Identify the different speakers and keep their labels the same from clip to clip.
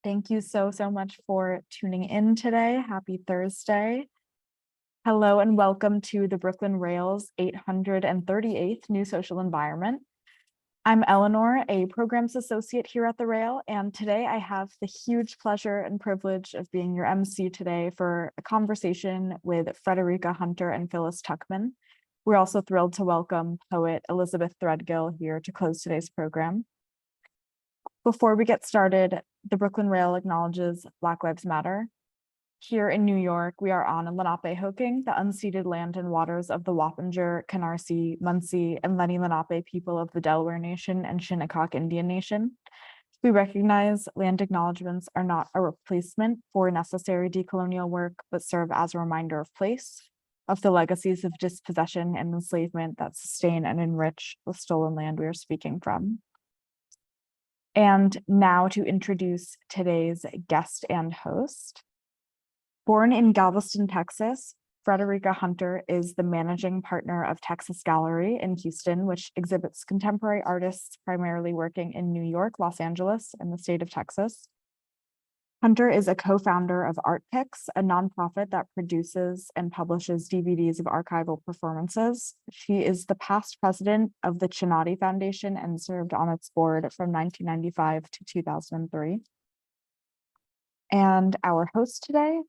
Speaker 1: Thank you so much for tuning in today. Happy Thursday. Hello and welcome to the Brooklyn Rail's 838th New Social Environment. I'm Eleanor, a programs associate here at the Rail, and today I have the huge pleasure and privilege of being your MC today for a conversation with Fredericka Hunter and Phyllis Tuchman. We're also thrilled to welcome poet Elizabeth Threadgill here to close today's program. Before we get started, the Brooklyn Rail acknowledges Black Lives Matter. Here in New York, we are on Lenape-Hoking, the unceded land and waters of the Wappinger, Canarsie, Munsee, and Lenni Lenape people of the Delaware Nation and Shinnecock Indian Nation. We recognize land acknowledgements are not a replacement for necessary decolonial work, but serve as a reminder of place, of the legacies of dispossession and enslavement that sustain and enrich the stolen land we are speaking from. And now to introduce today's guest and host. Born in Galveston, Texas, Fredericka Hunter is the managing partner of Texas Gallery in Houston, which exhibits contemporary artists primarily working in New York, Los Angeles, and the state of Texas. Hunter is a co-founder of ARTPIX, a nonprofit that produces and publishes DVDs of archival performances. She is the past president of the Chinati Foundation and served on its board from 1995 to 2003. And our host today,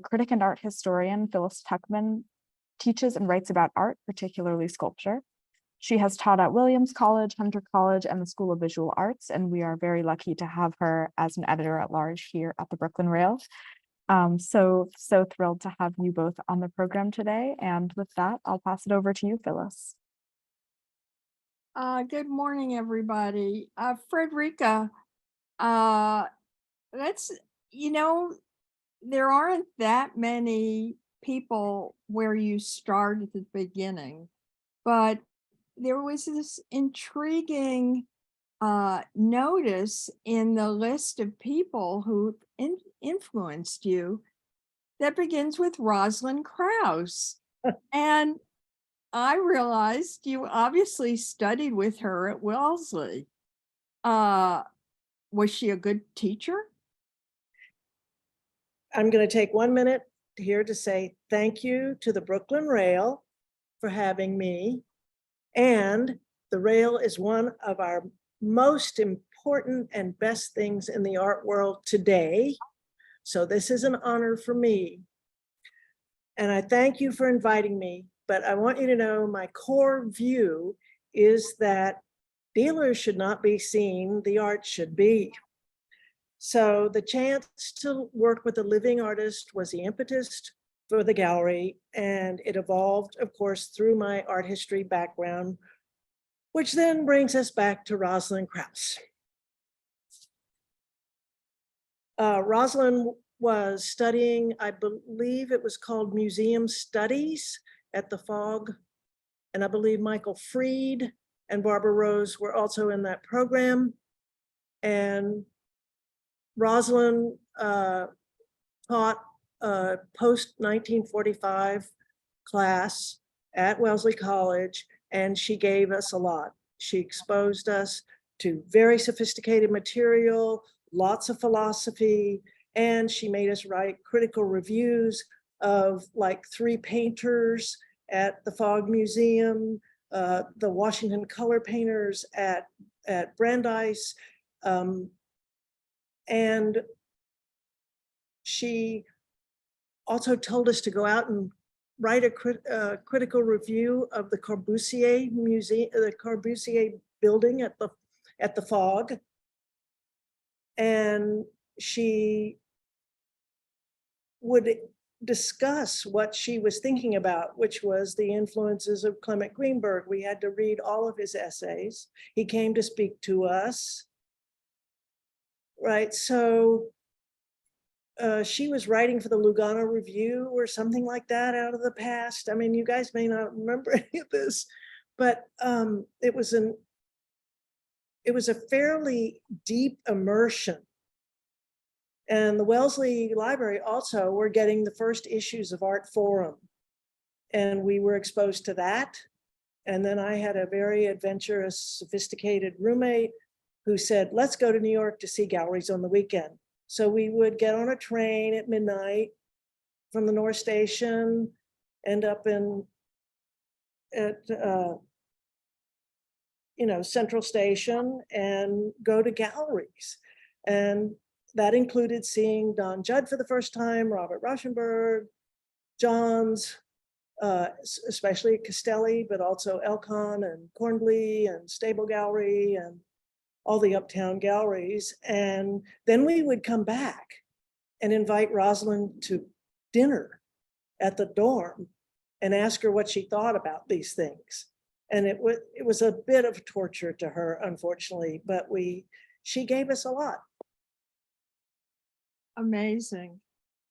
Speaker 1: critic and art historian Phyllis Tuchman, teaches and writes about art, particularly sculpture. She has taught at Williams College, Hunter College, and the School of Visual Arts, and we are very lucky to have her as an editor-at-large here at the Brooklyn Rail. So thrilled to have you both on the program today. And with that, I'll pass it over to you, Phyllis.
Speaker 2: Good morning, everybody. Fredericka, there aren't that many people where you start at the beginning, but there was this intriguing notice in the list of people who influenced you that begins with Rosalind Krauss. And I realized you obviously studied with her at Wellesley. Was she a good teacher?
Speaker 3: I'm going to take 1 minute here to say thank you to the Brooklyn Rail for having me. And the Rail is one of our most important and best things in the art world today. So this is an honor for me. And I thank you for inviting me, but I want you to know my core view is that dealers should not be seen, the art should be. So the chance to work with a living artist was the impetus for the gallery, and it evolved, of course, through my art history background, which then brings us back to Rosalind Krauss. Rosalind was studying, I believe it was called Museum Studies at the FOG, and I believe Michael Fried and Barbara Rose were also in that program. And Rosalind taught a post-1945 class at Wellesley College, and she gave us a lot. She exposed us to very sophisticated material, lots of philosophy, and she made us write critical reviews of like 3 painters at the Fogg Museum, the Washington color painters at Brandeis, and she also told us to go out and write a critical review of the Corbusier Museum, the Corbusier building at the FOG. And she would discuss what she was thinking about, which was the influences of Clement Greenberg. We had to read all of his essays. He came to speak to us, right? So she was writing for the Lugano Review or something like that out of the past. I mean, you guys may not remember any of this, but it was a fairly deep immersion. And the Wellesley Library also were getting the first issues of Art Forum, and we were exposed to that. And then I had a very adventurous, sophisticated roommate who said, let's go to New York to see galleries on the weekend. So we would get on a train at midnight from the North Station, end up at Central Station, and go to galleries. And that included seeing Don Judd for the first time, Robert Rauschenberg, Johns, especially Castelli, but also Elcon and Cornblee and Stable Gallery and all the uptown galleries. And then we would come back and invite Rosalind to dinner at the dorm and ask her what she thought about these things. And it was a bit of torture to her, unfortunately, but she gave us a lot.
Speaker 2: Amazing.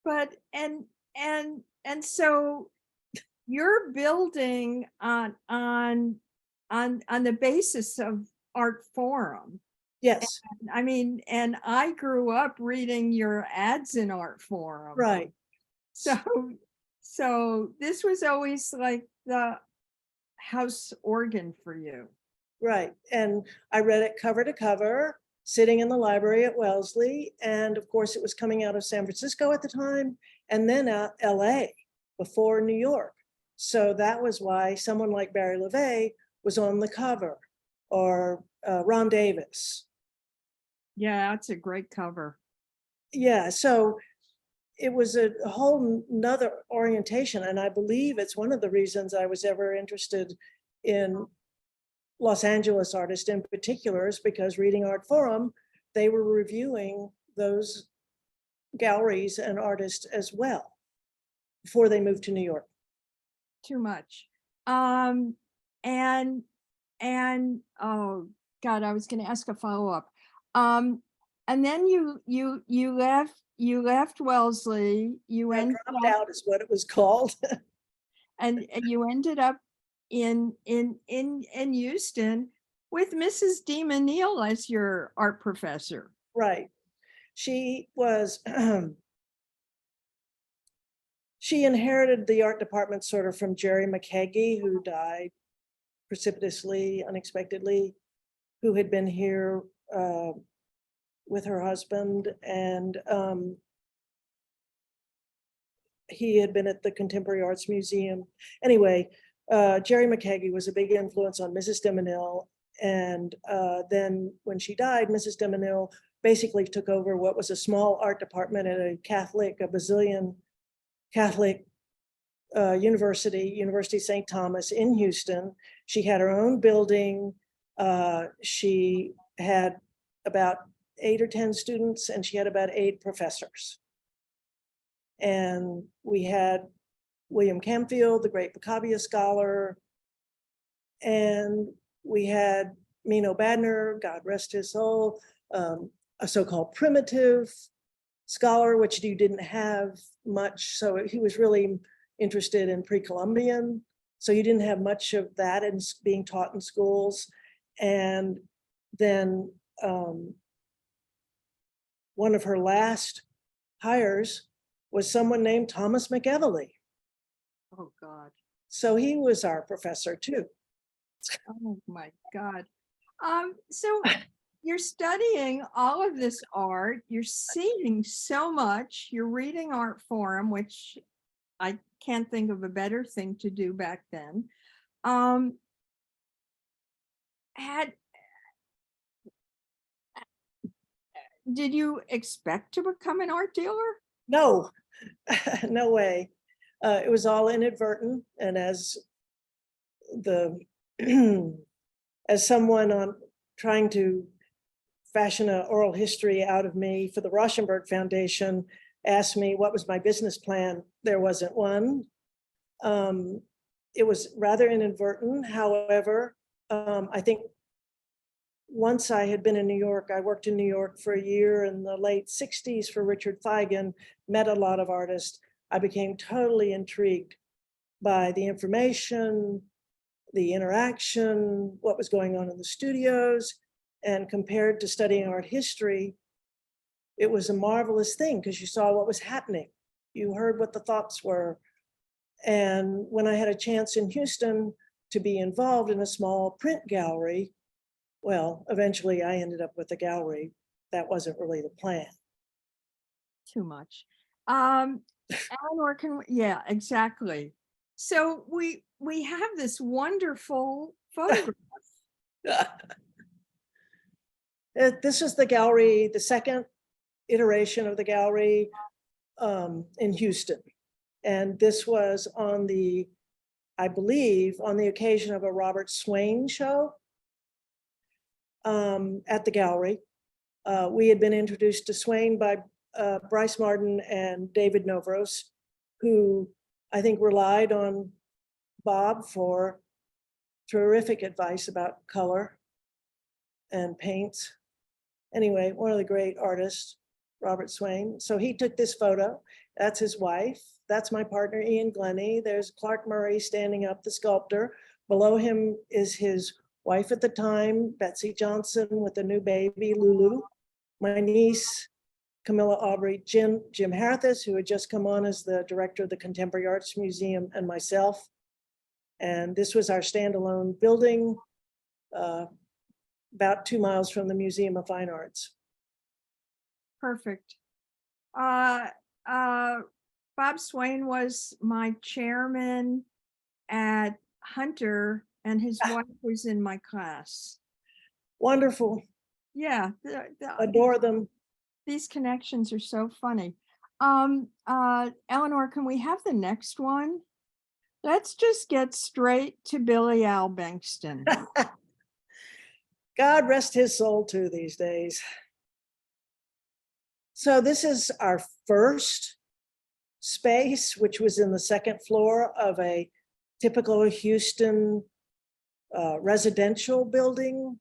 Speaker 2: But and so you're building on the basis of Art Forum.
Speaker 3: Yes,
Speaker 2: I mean, and I grew up reading your ads in Art Forum.
Speaker 3: right,
Speaker 2: So this was always like the house organ for you.
Speaker 3: right. And I read it cover to cover, sitting in the library at Wellesley. And of course, it was coming out of San Francisco at the time, and then LA before New York. So that was why someone like Barry LeVay was on the cover, or Ron Davis.
Speaker 2: Yeah, that's a great cover.
Speaker 3: Yeah, so it was a whole nother orientation. And I believe it's one of the reasons I was ever interested in Los Angeles artists in particular, is because reading Art Forum, they were reviewing those galleries and artists as well before they moved to New York.
Speaker 2: Too much. And oh God, I was going to ask a follow-up. And then you left Wellesley. You
Speaker 3: I
Speaker 2: ended
Speaker 3: dropped
Speaker 2: up,
Speaker 3: out is what it was called.
Speaker 2: and you ended up in Houston with Mrs. Demon Neal as your art professor.
Speaker 3: Right. She was, she inherited the art department sort of from Jerry McKeague, who died precipitously, unexpectedly, who had been here with her husband. And he had been at the Contemporary Arts Museum. Anyway, Jerry McKeague was a big influence on Mrs. de Menil. And then when she died, Mrs. de Menil basically took over what was a small art department at a Basilian Catholic University St. Thomas in Houston. She had her own building. She had about 8 or 10 students, and she had about 8 professors. And we had William Camfield, the great Picabia scholar, and we had Mino Badner, God rest his soul, a so-called primitive scholar, which you didn't have much. So he was really interested in pre-Columbian. So you didn't have much of that in being taught in schools. And then one of her last hires was someone named Thomas McEvely.
Speaker 2: Oh God.
Speaker 3: So he was our professor too.
Speaker 2: Oh my God. So you're studying all of this art, you're seeing so much, you're reading Art Forum, which I can't think of a better thing to do back then. Did you expect to become an art dealer?
Speaker 3: No, no way. It was all inadvertent. And as as someone on trying to fashion an oral history out of me for the Rauschenberg Foundation asked me what was my business plan, there wasn't one. It was rather inadvertent. However, I think once I had been in New York, I worked in New York for a year in the late 60s for Richard Feigen, met a lot of artists. I became totally intrigued by the information, the interaction, what was going on in the studios. And compared to studying art history, it was a marvelous thing because you saw what was happening. You heard what the thoughts were. And when I had a chance in Houston to be involved in a small print gallery, well, eventually I ended up with a gallery. That wasn't really the plan.
Speaker 2: too much. Eleanor, yeah, exactly. So we have this wonderful photograph.
Speaker 3: This is the gallery, the second iteration of the gallery in Houston. And this was on the, I believe, on the occasion of a Robert Swain show at the gallery. We had been introduced to Swain by Bryce Martin and David Novros, who I think relied on Bob for terrific advice about color and paints. Anyway, one of the great artists, Robert Swain. So he took this photo. That's his wife. That's my partner, Ian Glennie. There's Clark Murray standing up, the sculptor. Below him is his wife at the time, Betsy Johnson, with a new baby, Lulu. My niece, Camilla Aubrey, Jim Harthis, who had just come on as the director of the Contemporary Arts Museum, and myself. And this was our standalone building, about 2 miles from the Museum of Fine Arts.
Speaker 2: Perfect. Bob Swain was my chairman at Hunter, and his wife was in my class.
Speaker 3: Wonderful.
Speaker 2: Yeah,
Speaker 3: Adore them.
Speaker 2: these connections are so funny. Eleanor, can we have the next one? Let's just get straight to Billy Al Bankston.
Speaker 3: God rest his soul too these days. So this is our first space, which was in the second floor of a typical Houston residential building.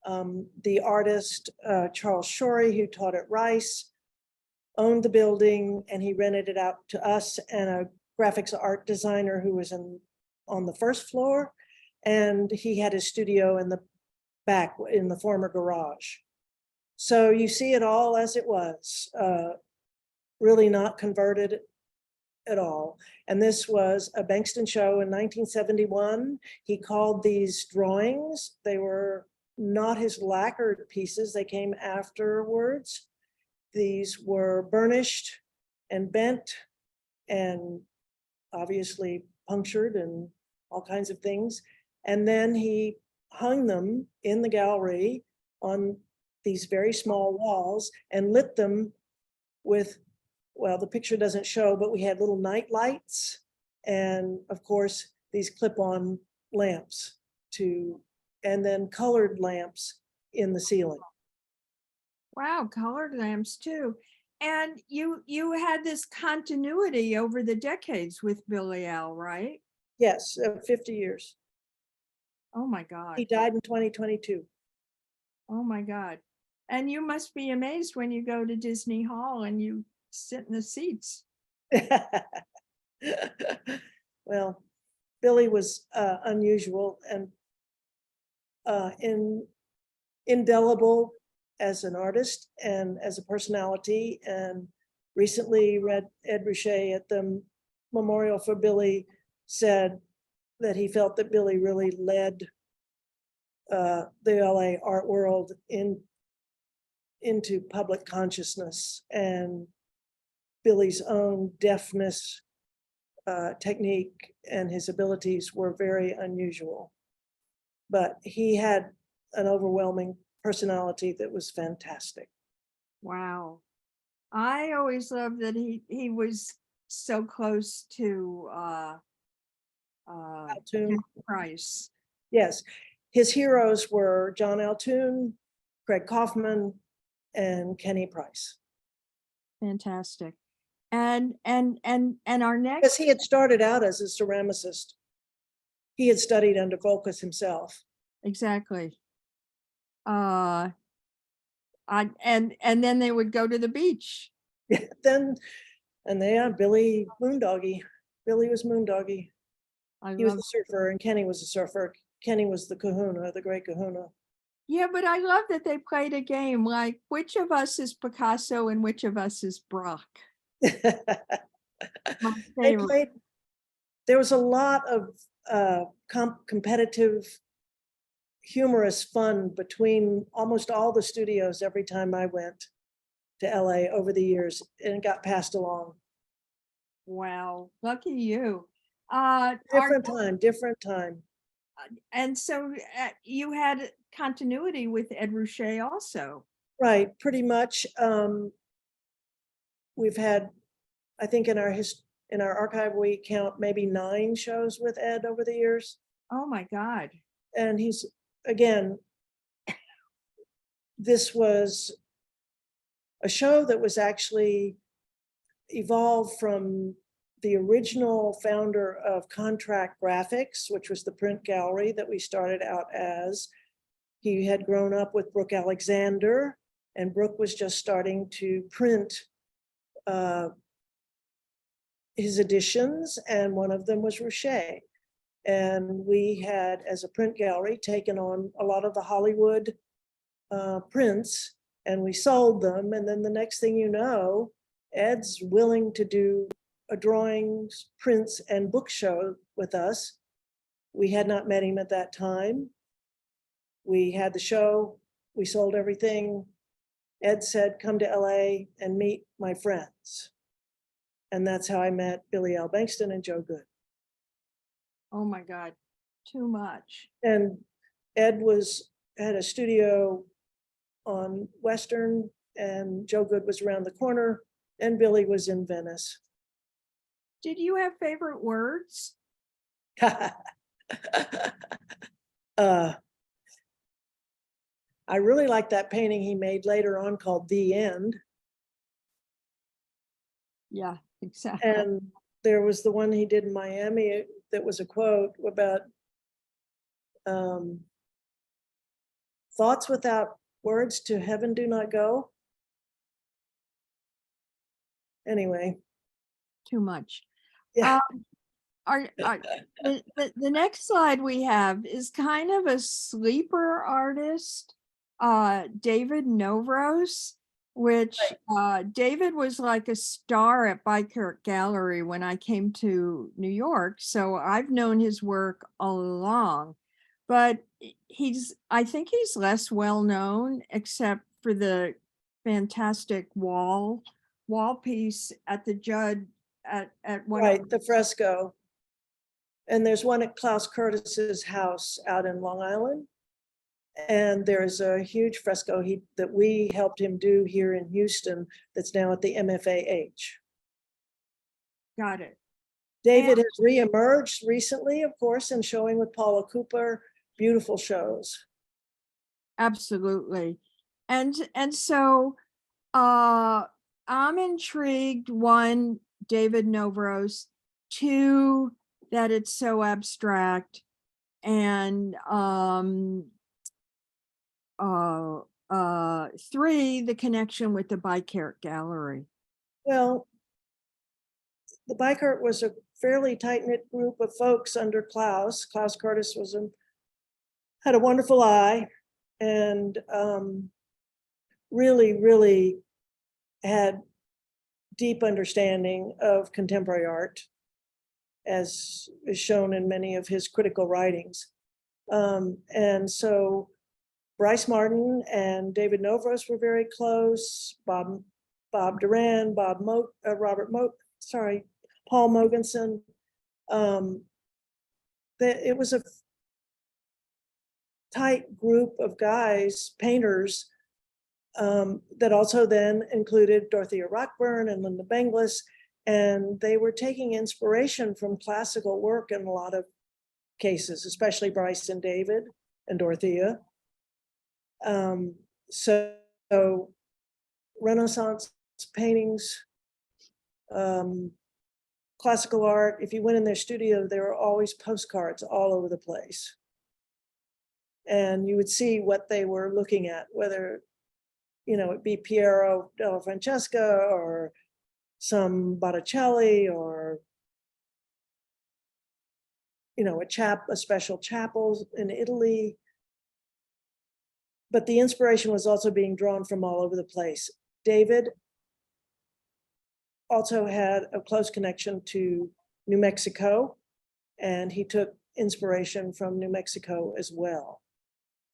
Speaker 3: The artist, Charles Shorey, who taught at Rice, owned the building, and he rented it out to us and a graphics art designer who was on the first floor. And he had his studio in the back in the former garage. So you see it all as it was, really not converted at all. And this was a Bankston show in 1971. He called these drawings, they were not his lacquered pieces, they came afterwards. These were burnished and bent and obviously punctured and all kinds of things. And then he hung them in the gallery on these very small walls and lit them with, well, the picture doesn't show, but we had little night lights and of course these clip-on lamps and then colored lamps in the ceiling.
Speaker 2: Wow, colored lamps too. And you had this continuity over the decades with Billy Al, right?
Speaker 3: Yes, 50 years.
Speaker 2: Oh my God.
Speaker 3: He died in 2022.
Speaker 2: Oh my God. And you must be amazed when you go to Disney Hall and you sit in the seats.
Speaker 3: Well, Billy was unusual and indelible as an artist and as a personality. And recently read Ed Ruscha at the Memorial for Billy said that he felt that Billy really led the LA art world into public consciousness, and Billy's own deafness technique and his abilities were very unusual. But he had an overwhelming personality that was fantastic.
Speaker 2: Wow. I always loved that he was so close to
Speaker 3: Altoon.
Speaker 2: Price.
Speaker 3: Yes, his heroes were John Altoon, Craig Kaufman, and Kenny Price.
Speaker 2: Fantastic. And our
Speaker 3: Because
Speaker 2: next,
Speaker 3: he had started out as a ceramicist. He had studied under Volkus himself.
Speaker 2: exactly. And then they would go to the beach.
Speaker 3: Billy Moondoggy. Billy was Moondoggy. He was
Speaker 2: love,
Speaker 3: a surfer and Kenny was a surfer. Kenny was the kahuna, the great kahuna.
Speaker 2: yeah, but I love that they played a game like which of us is Picasso and which of us is Brock. My
Speaker 3: They
Speaker 2: favorite.
Speaker 3: played, there was a lot of competitive, humorous fun between almost all the studios every time I went. to LA over the years, and it got passed along.
Speaker 2: Wow, lucky you.
Speaker 3: Different time.
Speaker 2: And so you had continuity with Ed Ruscha also.
Speaker 3: Right, pretty much. We've had, I think in our archive, we count maybe 9 shows with Ed over the years.
Speaker 2: Oh my God.
Speaker 3: And he's, again, this was a show that was actually evolved from the original founder of Contract Graphics, which was the print gallery that we started out as. He had grown up with Brooke Alexander, and Brooke was just starting to print his editions, and one of them was Ruscha. And we had, as a print gallery, taken on a lot of the Hollywood prints, and we sold them. And then the next thing you know, Ed's willing to do a drawings, prints, and book show with us. We had not met him at that time. We had the show, we sold everything. Ed said, come to LA and meet my friends. And that's how I met Billy L. Bankston and Joe Good.
Speaker 2: Oh my God, too much.
Speaker 3: And Ed had a studio on Western, and Joe Good was around the corner, and Billy was in Venice.
Speaker 2: Did you have favorite words?
Speaker 3: I really like that painting he made later on called The End.
Speaker 2: Yeah, exactly.
Speaker 3: And there was the one he did in Miami that was a quote about thoughts without words to heaven do not go. Anyway.
Speaker 2: Too much.
Speaker 3: Yeah.
Speaker 2: The next slide we have is kind of a sleeper artist, David Novros, which David was like a star at Bikert Gallery when I came to New York. So I've known his work all along, but I think he's less well known except for the fantastic wall piece at the Judd at one.
Speaker 3: Right, the fresco. And there's one at Klaus Curtis's house out in Long Island. And there's a huge fresco that we helped him do here in Houston that's now at the MFAH.
Speaker 2: Got it.
Speaker 3: David has reemerged recently, of course, and showing with Paula Cooper, beautiful shows.
Speaker 2: Absolutely. And so I'm intrigued, one, David Novros, two, that it's so abstract, and three, the connection with the Bikert Gallery.
Speaker 3: Well, the Bikert was a fairly tight-knit group of folks under Klaus. Klaus Curtis had a wonderful eye, and really had deep understanding of contemporary art, as is shown in many of his critical writings. And so Bryce Martin and David Novros were very close. Bob Duran, Paul Mogensen. It was a tight group of guys, painters, that also then included Dorothea Rockburn and Linda Benglis, and they were taking inspiration from classical work in a lot of cases, especially Bryce and David and Dorothea. So Renaissance paintings, classical art, if you went in their studio, there were always postcards all over the place. And you would see what they were looking at, whether, it'd be Piero della Francesca or some Botticelli or, a special chapel in Italy. But the inspiration was also being drawn from all over the place. David also had a close connection to New Mexico, and he took inspiration from New Mexico as well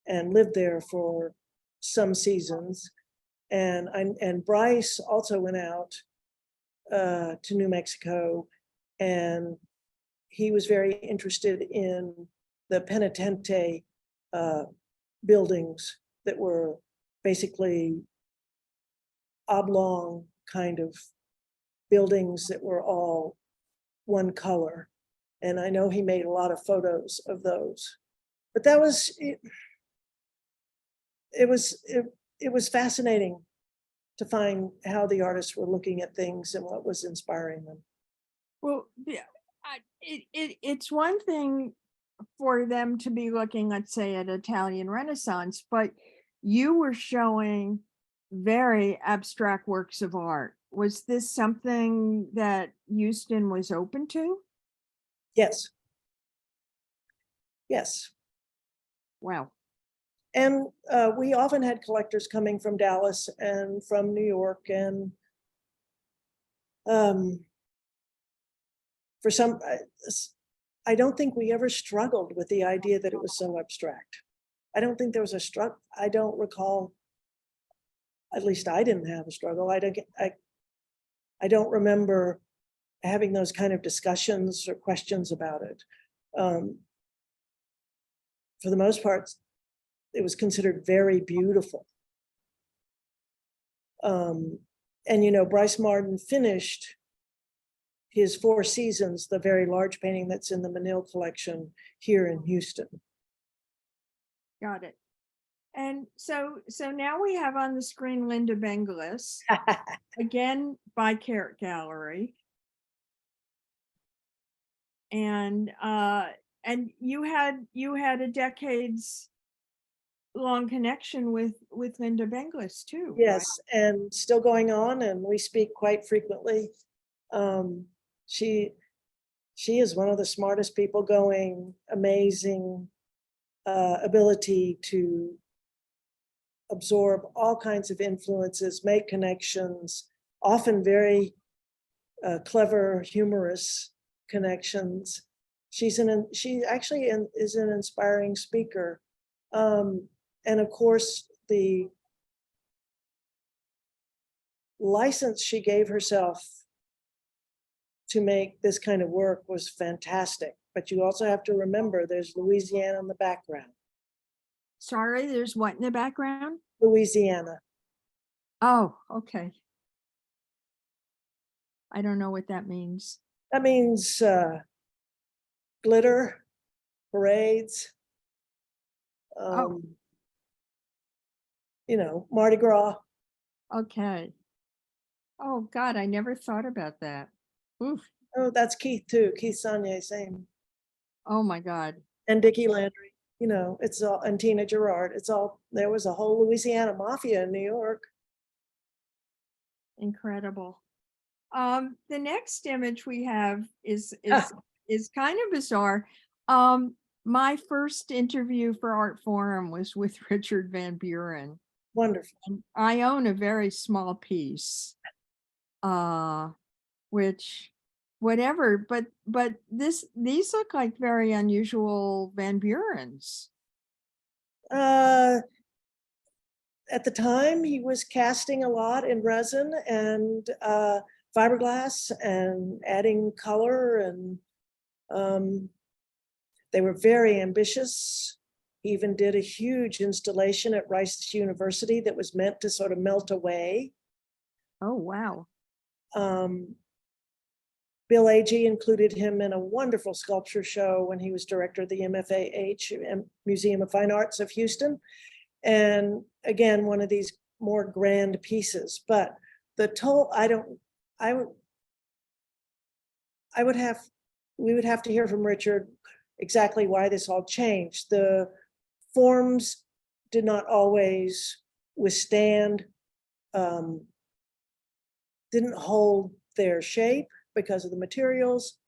Speaker 3: and lived there for some seasons. And Bryce also went out to New Mexico, and he was very interested in the penitente buildings that were basically oblong kind of buildings that were all one color. And I know he made a lot of photos of those. But that was it was fascinating to find how the artists were looking at things and what was inspiring them.
Speaker 2: Well, yeah, it's one thing for them to be looking, let's say, at Italian Renaissance, but you were showing very abstract works of art. Was this something that Houston was open to?
Speaker 3: Yes. Yes.
Speaker 2: Wow.
Speaker 3: And we often had collectors coming from Dallas and from New York, and for some, I don't think we ever struggled with the idea that it was so abstract. I don't think there was a struggle. I don't recall, at least I didn't have a struggle. I don't remember having those kind of discussions or questions about it. For the most part, it was considered very beautiful. And you know, Bryce Martin finished his Four Seasons, the very large painting that's in the Menil collection here in Houston.
Speaker 2: Got it. And so now we have on the screen Linda Benglis, again by Carrot Gallery. And you had a decades long connection with Linda Benglis too.
Speaker 3: Yes, right? And still going on, and we speak quite frequently. She is one of the smartest people going, amazing ability to absorb all kinds of influences, make connections, often very clever, humorous connections. She actually is an inspiring speaker. And of course, the license she gave herself to make this kind of work was fantastic. But you also have to remember there's Louisiana in the background.
Speaker 2: Sorry, there's what in the background?
Speaker 3: Louisiana.
Speaker 2: Oh, okay. I don't know what that means.
Speaker 3: That means glitter, parades, you know, Mardi Gras.
Speaker 2: Okay. Oh God, I never thought about that. Oof.
Speaker 3: Oh, that's Keith too. Keith Saunier, same.
Speaker 2: Oh my God.
Speaker 3: And Dickie Landry, you know, it's all, and Tina Gerard. It's all, there was a whole Louisiana mafia in New York.
Speaker 2: Incredible. The next image we have is kind of bizarre. My first interview for Art Forum was with Richard Van Buren.
Speaker 3: Wonderful.
Speaker 2: And I own a very small piece, which whatever, but these look like very unusual Van Burens.
Speaker 3: At the time, he was casting a lot in resin and fiberglass and adding color, and they were very ambitious. He even did a huge installation at Rice University that was meant to sort of melt away.
Speaker 2: Oh, wow.
Speaker 3: Bill Agee included him in a wonderful sculpture show when he was director of the MFAH, Museum of Fine Arts of Houston. And again, one of these more grand pieces, but the toll, we would have to hear from Richard exactly why this all changed. The forms did not always withstand, didn't hold their shape because of the materials.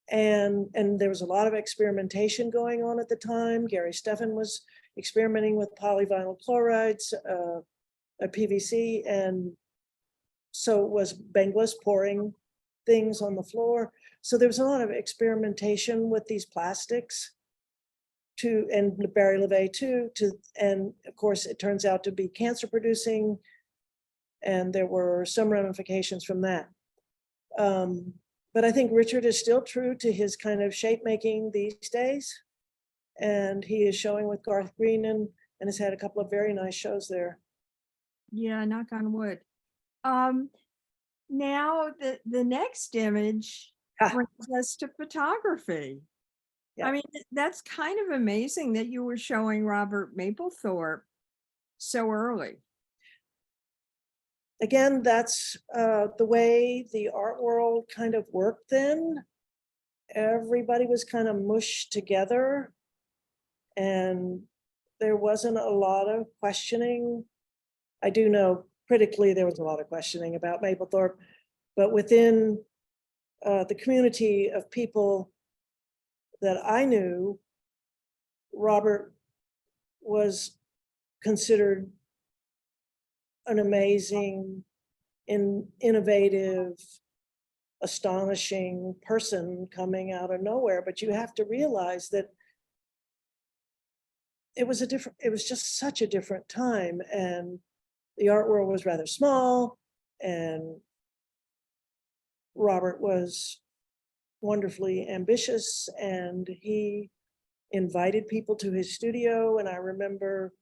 Speaker 3: And there was a lot of experimentation going on at the time. Gary Steffen was experimenting with polyvinyl chlorides, PVC, and so was Benglis pouring things on the floor. So there was a lot of experimentation with these plastics and Barry LeVay too, and of course it turns out to be cancer producing. And there were some ramifications from that. But I think Richard is still true to his kind of shape making these days. And he is showing with Garth Greenan and has had a couple of very nice shows there.
Speaker 2: Yeah, knock on wood. Now the next image
Speaker 3: Ah.
Speaker 2: brings us to photography.
Speaker 3: Yeah.
Speaker 2: I mean, that's kind of amazing that you were showing Robert Mapplethorpe so early.
Speaker 3: Again, that's the way the art world kind of worked then. Everybody was kind of mushed together, and there wasn't a lot of questioning. I do know critically there was a lot of questioning about Mapplethorpe, but within the community of people that I knew, Robert was considered an amazing, innovative, astonishing person coming out of nowhere. But you have to realize that it was just such a different time, and the art world was rather small, and Robert was wonderfully ambitious, and he invited people to his studio. And I remember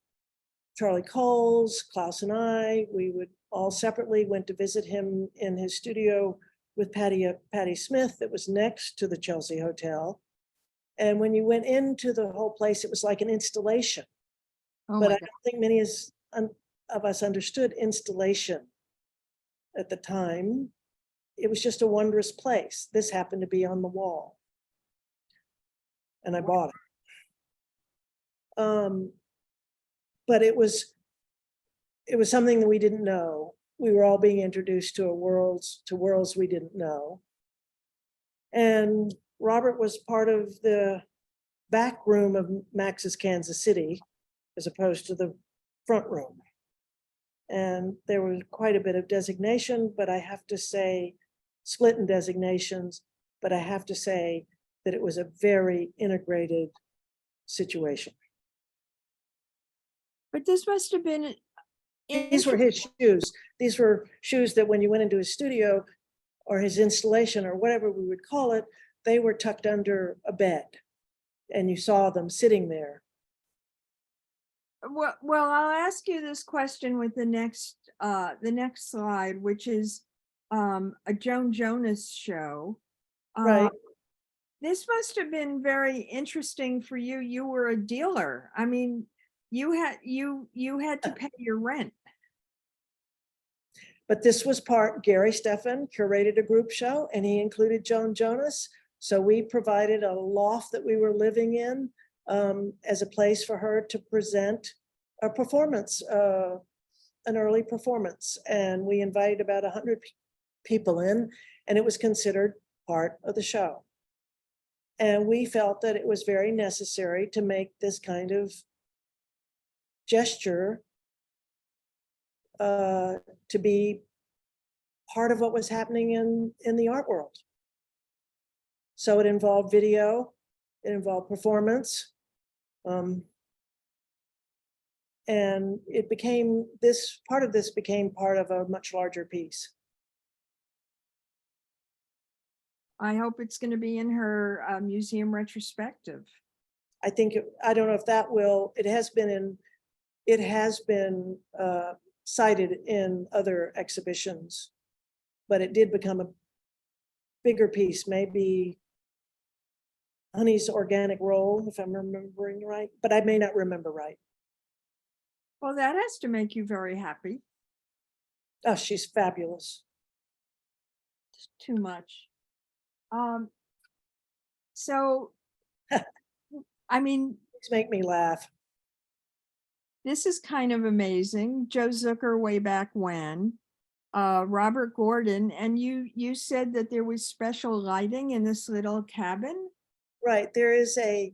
Speaker 3: Charlie Coles, Klaus and I, we would all separately went to visit him in his studio with Patty Smith that was next to the Chelsea Hotel. And when you went into the whole place, it was like an installation.
Speaker 2: Oh
Speaker 3: But
Speaker 2: my
Speaker 3: I
Speaker 2: God.
Speaker 3: don't think many of us understood installation at the time. It was just a wondrous place. This happened to be on the wall, and I bought it. But it was something that we didn't know. We were all being introduced to worlds we didn't know. And Robert was part of the back room of Max's Kansas City, as opposed to the front room. And there was quite a bit of designation, but I have to say, split in designations, but I have to say that it was a very integrated situation.
Speaker 2: But this must have been.
Speaker 3: These were his shoes. These were shoes that when you went into his studio or his installation or whatever we would call it, they were tucked under a bed and you saw them sitting there.
Speaker 2: Well, I'll ask you this question with the next slide, which is a Joan Jonas show.
Speaker 3: Right.
Speaker 2: This must have been very interesting for you. You were a dealer. I mean, you had to pay your rent.
Speaker 3: But this was Gary Steffen curated a group show and he included Joan Jonas. So we provided a loft that we were living in as a place for her to present a performance, an early performance. And we invited about 100 people in, and it was considered part of the show. And we felt that it was very necessary to make this kind of gesture to be part of what was happening in the art world. So it involved video, it involved performance, and it became part of this became part of a much larger piece.
Speaker 2: I hope it's going to be in her museum retrospective.
Speaker 3: I think I don't know if that will. It has been cited in other exhibitions, but it did become a bigger piece. Maybe Honey's Organic Roll, if I'm remembering right, but I may not remember right.
Speaker 2: Well, that has to make you very happy.
Speaker 3: Oh, she's fabulous.
Speaker 2: Too much. So, I mean,
Speaker 3: These make me laugh.
Speaker 2: this is kind of amazing. Joe Zucker way back when, Robert Gordon, and you said that there was special lighting in this little cabin?
Speaker 3: Right, there is a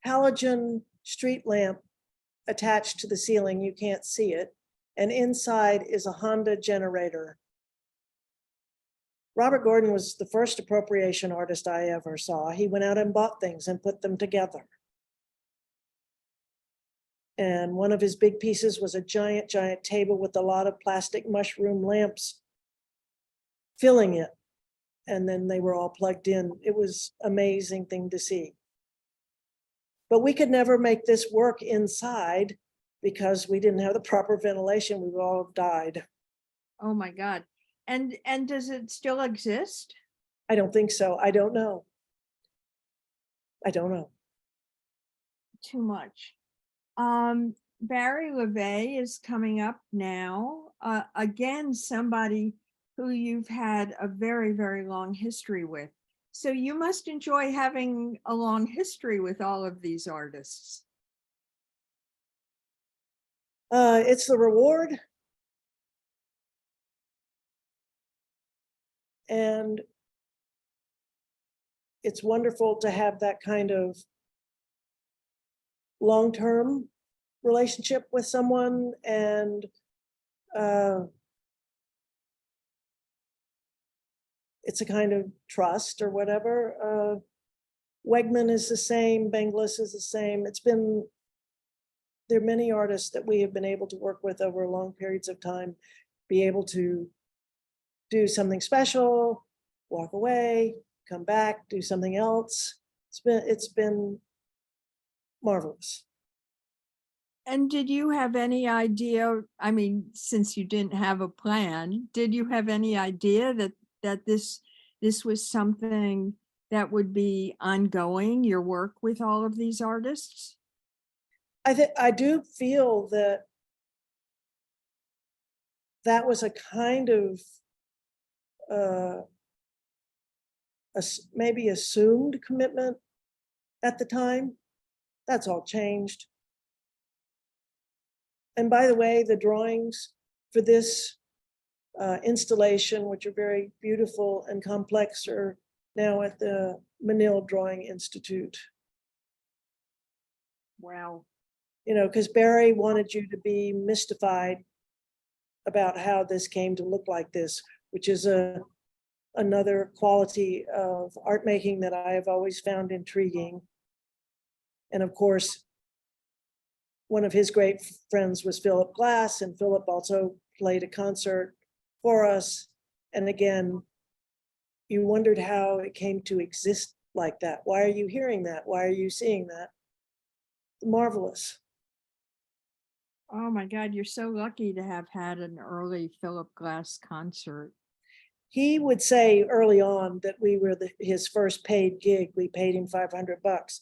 Speaker 3: halogen street lamp attached to the ceiling. You can't see it. And inside is a Honda generator. Robert Gordon was the first appropriation artist I ever saw. He went out and bought things and put them together. And one of his big pieces was a giant, giant table with a lot of plastic mushroom lamps filling it. And then they were all plugged in. It was an amazing thing to see. But we could never make this work inside because we didn't have the proper ventilation. We would all have died.
Speaker 2: Oh my God. And does it still exist?
Speaker 3: I don't think so. I don't know. I don't know.
Speaker 2: Too much. Barry LeVay is coming up now. Again, somebody who you've had a very, very long history with. So you must enjoy having a long history with all of these artists.
Speaker 3: It's the reward. And it's wonderful to have that kind of long-term relationship with someone, and it's a kind of trust or whatever. Wegman is the same, Benglis is the same. There are many artists that we have been able to work with over long periods of time, be able to do something special, walk away, come back, do something else. It's been marvelous.
Speaker 2: And did you have any idea, I mean, since you didn't have a plan, did you have any idea that this was something that would be ongoing, your work with all of these artists?
Speaker 3: I do feel that that was a kind of maybe assumed commitment at the time. That's all changed. And by the way, the drawings for this installation, which are very beautiful and complex, are now at the Manil Drawing Institute.
Speaker 2: Wow.
Speaker 3: You know, because Barry wanted you to be mystified about how this came to look like this, which is another quality of art making that I have always found intriguing. And of course, one of his great friends was Philip Glass, and Philip also played a concert for us. And again, you wondered how it came to exist like that. Why are you hearing that? Why are you seeing that? Marvelous.
Speaker 2: Oh my God, you're so lucky to have had an early Philip Glass concert.
Speaker 3: He would say early on that we were his first paid gig. We paid him $500,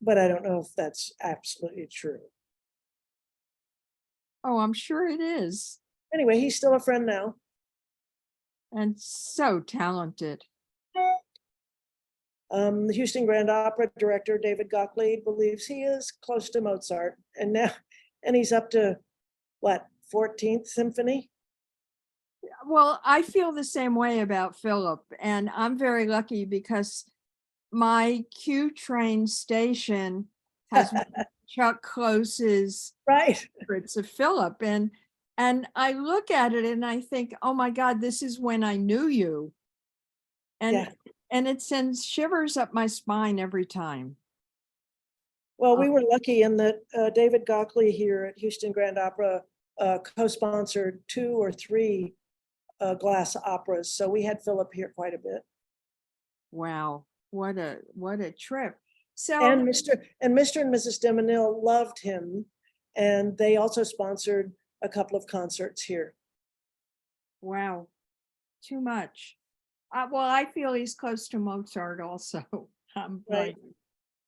Speaker 3: but I don't know if that's absolutely true.
Speaker 2: Oh, I'm sure it is.
Speaker 3: Anyway, he's still a friend now.
Speaker 2: And so talented.
Speaker 3: The Houston Grand Opera director, David Gottlieb, believes he is close to Mozart, and he's up to what, 14th Symphony?
Speaker 2: Well, I feel the same way about Philip, and I'm very lucky because my Q train station has Chuck Close's
Speaker 3: Right.
Speaker 2: portraits of Philip, and I look at it and I think, oh my God, this is when I knew you, and it sends shivers up my spine every time.
Speaker 3: Well, we were lucky in that David Gottlieb here at Houston Grand Opera co-sponsored 2 or 3 glass operas, so we had Philip here quite a bit.
Speaker 2: Wow, what a trip! So
Speaker 3: and Mr. and Mrs. DeMenil loved him, and they also sponsored a couple of concerts here.
Speaker 2: Wow, too much. Well, I feel he's close to Mozart also. I'm
Speaker 3: Right.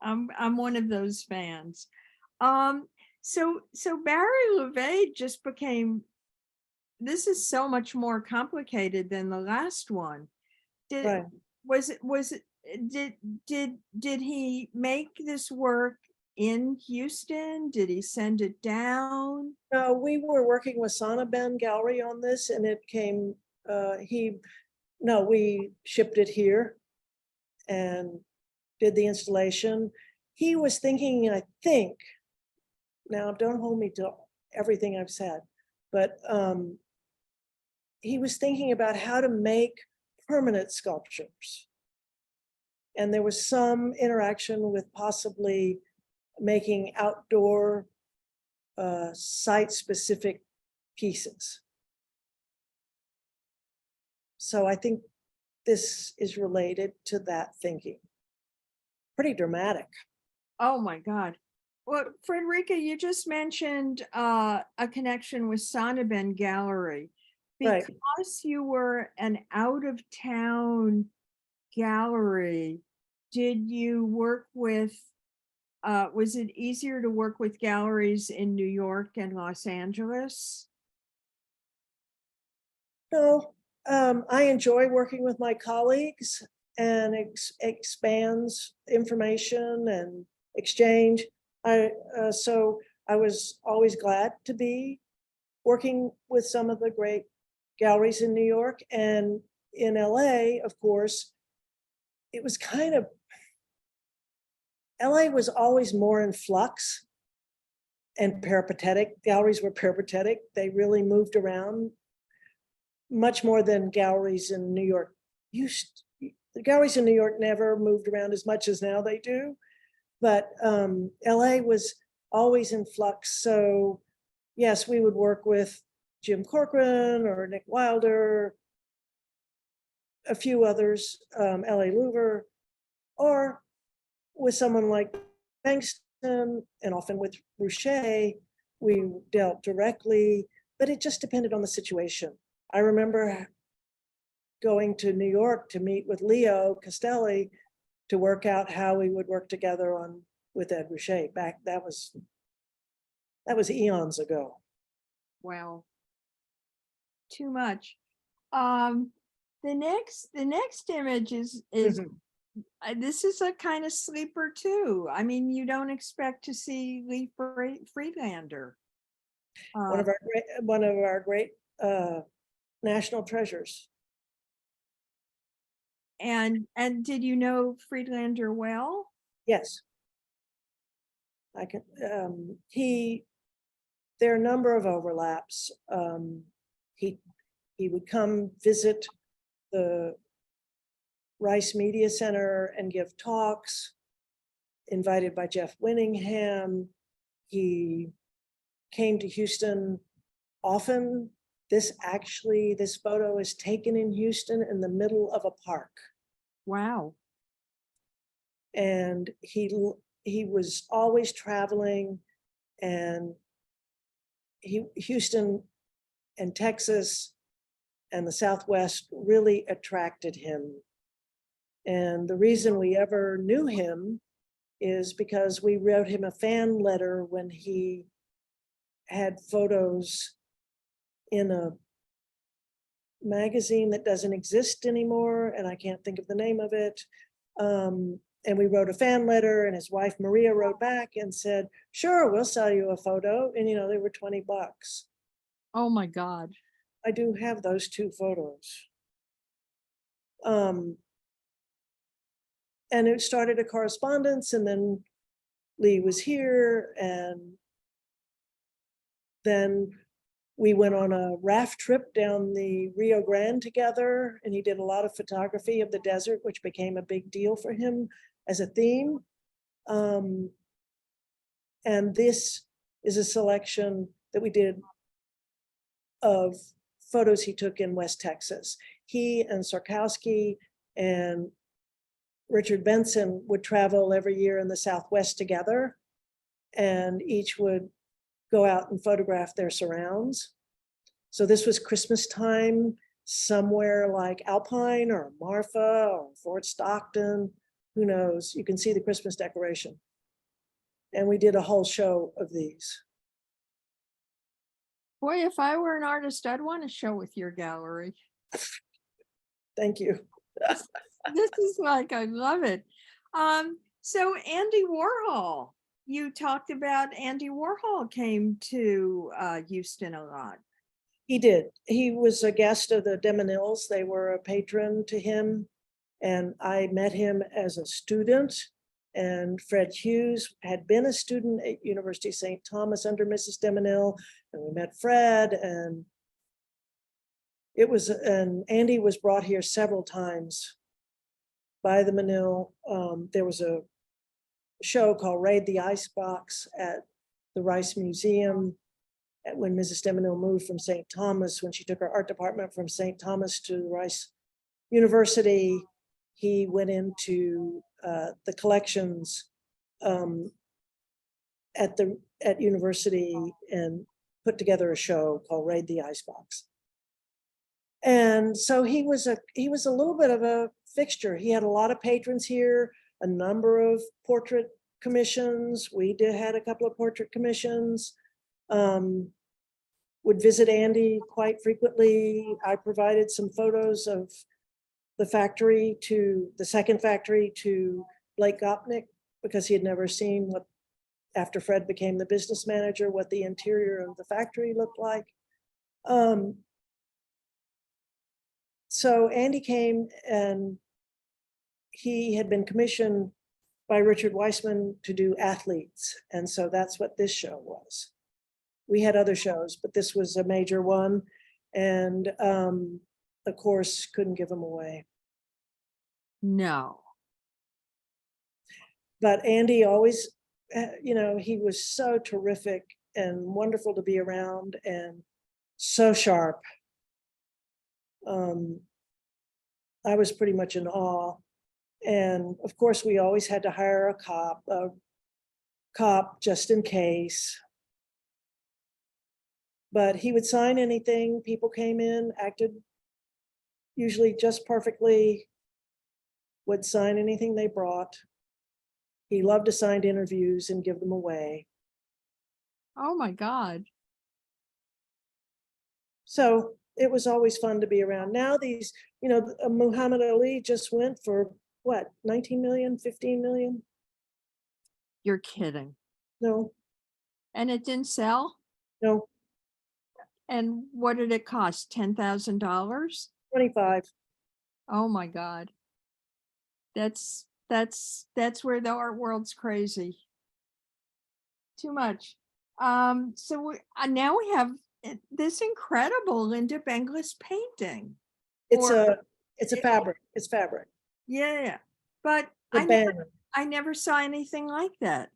Speaker 2: I'm one of those fans. So Barry LeVay just became. This is so much more complicated than the last one. Did he make this work in Houston? Did he send it down?
Speaker 3: No, we were working with Sonnabend Gallery on this, and it came. We shipped it here and did the installation. He was thinking, I think. Now, don't hold me to everything I've said, but he was thinking about how to make permanent sculptures. And there was some interaction with possibly making outdoor site-specific pieces. So I think this is related to that thinking. Pretty dramatic.
Speaker 2: Oh my God. Well, Fredericka, you just mentioned a connection with Sonnabend Gallery.
Speaker 3: Right.
Speaker 2: Because you were an out-of-town gallery, did you work with, was it easier to work with galleries in New York and Los Angeles?
Speaker 3: No, I enjoy working with my colleagues and expands information and exchange. So I was always glad to be working with some of the great galleries in New York, and in LA, of course, it was kind of, LA was always more in flux and peripatetic. Galleries were peripatetic. They really moved around much more than galleries in New York used. The galleries in New York never moved around as much as now they do, but LA was always in flux. So yes, we would work with Jim Corcoran or Nick Wilder, a few others, LA Louver, or with someone like Bankston, and often with Boucher, we dealt directly, but it just depended on the situation. I remember going to New York to meet with Leo Castelli to work out how we would work together on with Ed Boucher. Back that was eons ago.
Speaker 2: Wow. Too much. The next image is
Speaker 3: Mhm.
Speaker 2: this is a kind of sleeper too. I mean, you don't expect to see Lee Friedlander.
Speaker 3: One of our great national treasures.
Speaker 2: And did you know Friedlander well?
Speaker 3: Yes. I can, there are a number of overlaps. He would come visit the Rice Media Center and give talks, invited by Jeff Winningham. He came to Houston often. This photo is taken in Houston in the middle of a park.
Speaker 2: Wow.
Speaker 3: And he was always traveling, and Houston and Texas and the Southwest really attracted him. And the reason we ever knew him is because we wrote him a fan letter when he had photos in a magazine that doesn't exist anymore, and I can't think of the name of it. And we wrote a fan letter, and his wife Maria wrote back and said, sure, we'll sell you a photo. And they were $20.
Speaker 2: Oh my God.
Speaker 3: I do have those two photos. And it started a correspondence, and then Lee was here, and then we went on a raft trip down the Rio Grande together, and he did a lot of photography of the desert, which became a big deal for him as a theme. And this is a selection that we did of photos he took in West Texas. He and Sarkowski and Richard Benson would travel every year in the Southwest together, and each would go out and photograph their surrounds. So this was Christmas time, somewhere like Alpine or Marfa or Fort Stockton, who knows? You can see the Christmas decoration. And we did a whole show of these.
Speaker 2: Boy, if I were an artist, I'd want to show with your gallery.
Speaker 3: Thank you.
Speaker 2: This is like, I love it. So Andy Warhol, you talked about Andy Warhol came to Houston a lot.
Speaker 3: He did. He was a guest of the Demonills. They were a patron to him. And I met him as a student. And Fred Hughes had been a student at University of St. Thomas under Mrs. Demonill. And we met Fred, and Andy was brought here several times by the Manill. There was a show called Raid the Icebox at the Rice Museum. When Mrs. Demonil moved from St. Thomas, when she took her art department from St. Thomas to Rice University, he went into the collections at university and put together a show called Raid the Icebox. And so he was a little bit of a fixture. He had a lot of patrons here, a number of portrait commissions. We had a couple of portrait commissions. Would visit Andy quite frequently. I provided some photos of the second factory to Blake Gopnik, because he had never seen what, after Fred became the business manager, what the interior of the factory looked like. So Andy came, and he had been commissioned by Richard Weissman to do athletes. And so that's what this show was. We had other shows, but this was a major one. And of course, couldn't give them away.
Speaker 2: No.
Speaker 3: But Andy always, he was so terrific and wonderful to be around, and so sharp. I was pretty much in awe. And of course, we always had to hire a cop just in case. But he would sign anything. People came in, acted usually just perfectly, would sign anything they brought. He loved to sign interviews and give them away.
Speaker 2: Oh my God.
Speaker 3: So it was always fun to be around. Now these, Muhammad Ali just went for what, 19 million, 15 million?
Speaker 2: You're kidding.
Speaker 3: No,
Speaker 2: And it didn't sell?
Speaker 3: no,
Speaker 2: And what did it cost? $10,000?
Speaker 3: 25.
Speaker 2: Oh my God. That's where the art world's crazy. Too much. So now we have this incredible Linda Benglis painting.
Speaker 3: It's
Speaker 2: Or-
Speaker 3: a fabric. It's fabric.
Speaker 2: Yeah, but
Speaker 3: The banner.
Speaker 2: I never saw anything like that.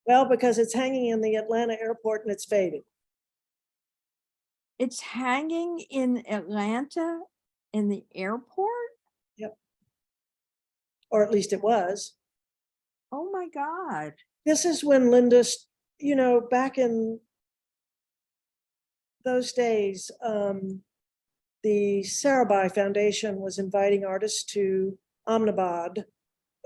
Speaker 3: Well, because it's hanging in the Atlanta airport and it's faded.
Speaker 2: It's hanging in Atlanta in the airport?
Speaker 3: Or at least it was.
Speaker 2: Oh my God.
Speaker 3: This is when Linda, back in those days, the Sarabhai Foundation was inviting artists to Ahmedabad,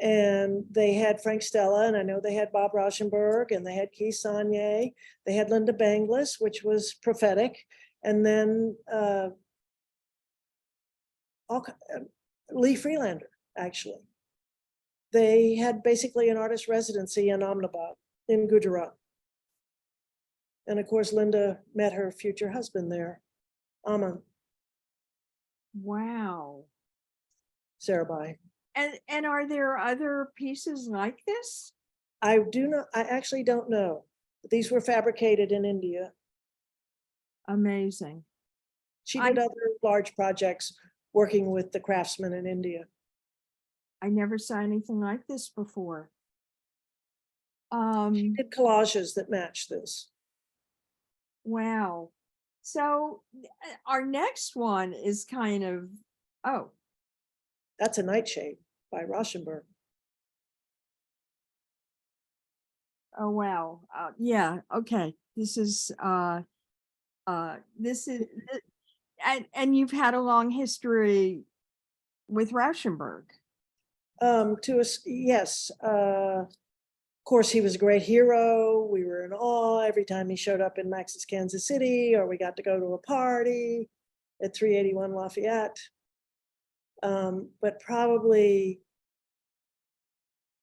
Speaker 3: and they had Frank Stella, and I know they had Bob Rauschenberg, and they had Keith Sagne, they had Linda Benglis, which was prophetic, and then Lee Freelander, actually. They had basically an artist residency in Ahmedabad, in Gujarat. And of course, Linda met her future husband there, Aman
Speaker 2: Wow.
Speaker 3: Sarabhai.
Speaker 2: And are there other pieces like this?
Speaker 3: I actually don't know. These were fabricated in India.
Speaker 2: Amazing.
Speaker 3: She did other large projects working with the craftsmen in India.
Speaker 2: I never saw anything like this before.
Speaker 3: She did collages that match this.
Speaker 2: Wow. So our next one is kind of,
Speaker 3: That's a Nightshade by Rauschenberg.
Speaker 2: oh, wow. Yeah. Okay. This is, and you've had a long history with Rauschenberg.
Speaker 3: Yes. Of course, he was a great hero. We were in awe every time he showed up in Max's Kansas City, or we got to go to a party at 381 Lafayette. But probably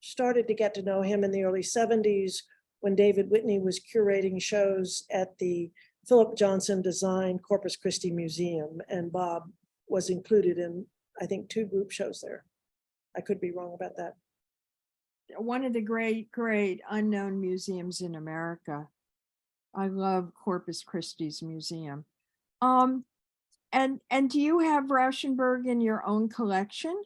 Speaker 3: started to get to know him in the early 70s when David Whitney was curating shows at the Philip Johnson Design Corpus Christi Museum, and Bob was included in, I think, 2 group shows there. I could be wrong about that.
Speaker 2: One of the great unknown museums in America. I love Corpus Christi's museum. And do you have Rauschenberg in your own collection?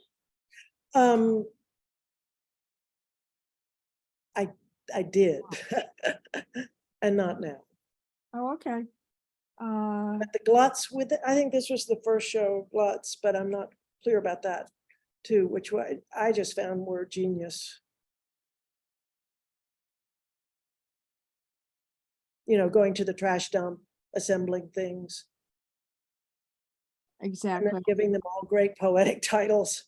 Speaker 3: I did. and not now.
Speaker 2: Oh, okay.
Speaker 3: But the gluts with it, I think this was the first show of gluts, but I'm not clear about that too, which way I just found were genius. You know, going to the trash dump, assembling things, and
Speaker 2: Exactly.
Speaker 3: then giving them all great poetic titles.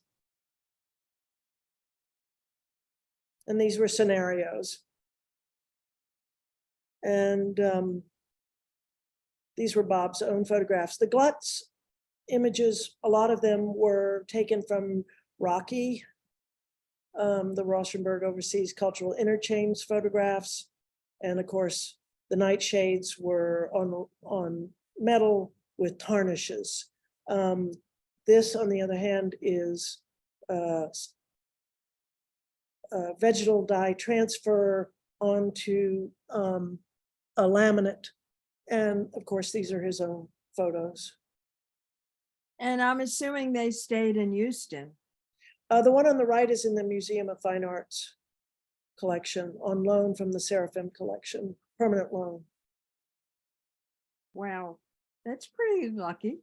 Speaker 3: And these were scenarios. And these were Bob's own photographs. The gluts images, a lot of them were taken from Rocky, the Rauschenberg Overseas Cultural Interchange photographs. And of course, the nightshades were on metal with tarnishes. This, on the other hand, is vegetal dye transfer onto a laminate. And of course, these are his own photos.
Speaker 2: And I'm assuming they stayed in Houston.
Speaker 3: The one on the right is in the Museum of Fine Arts collection on loan from the Seraphim collection, permanent loan.
Speaker 2: Wow, that's pretty lucky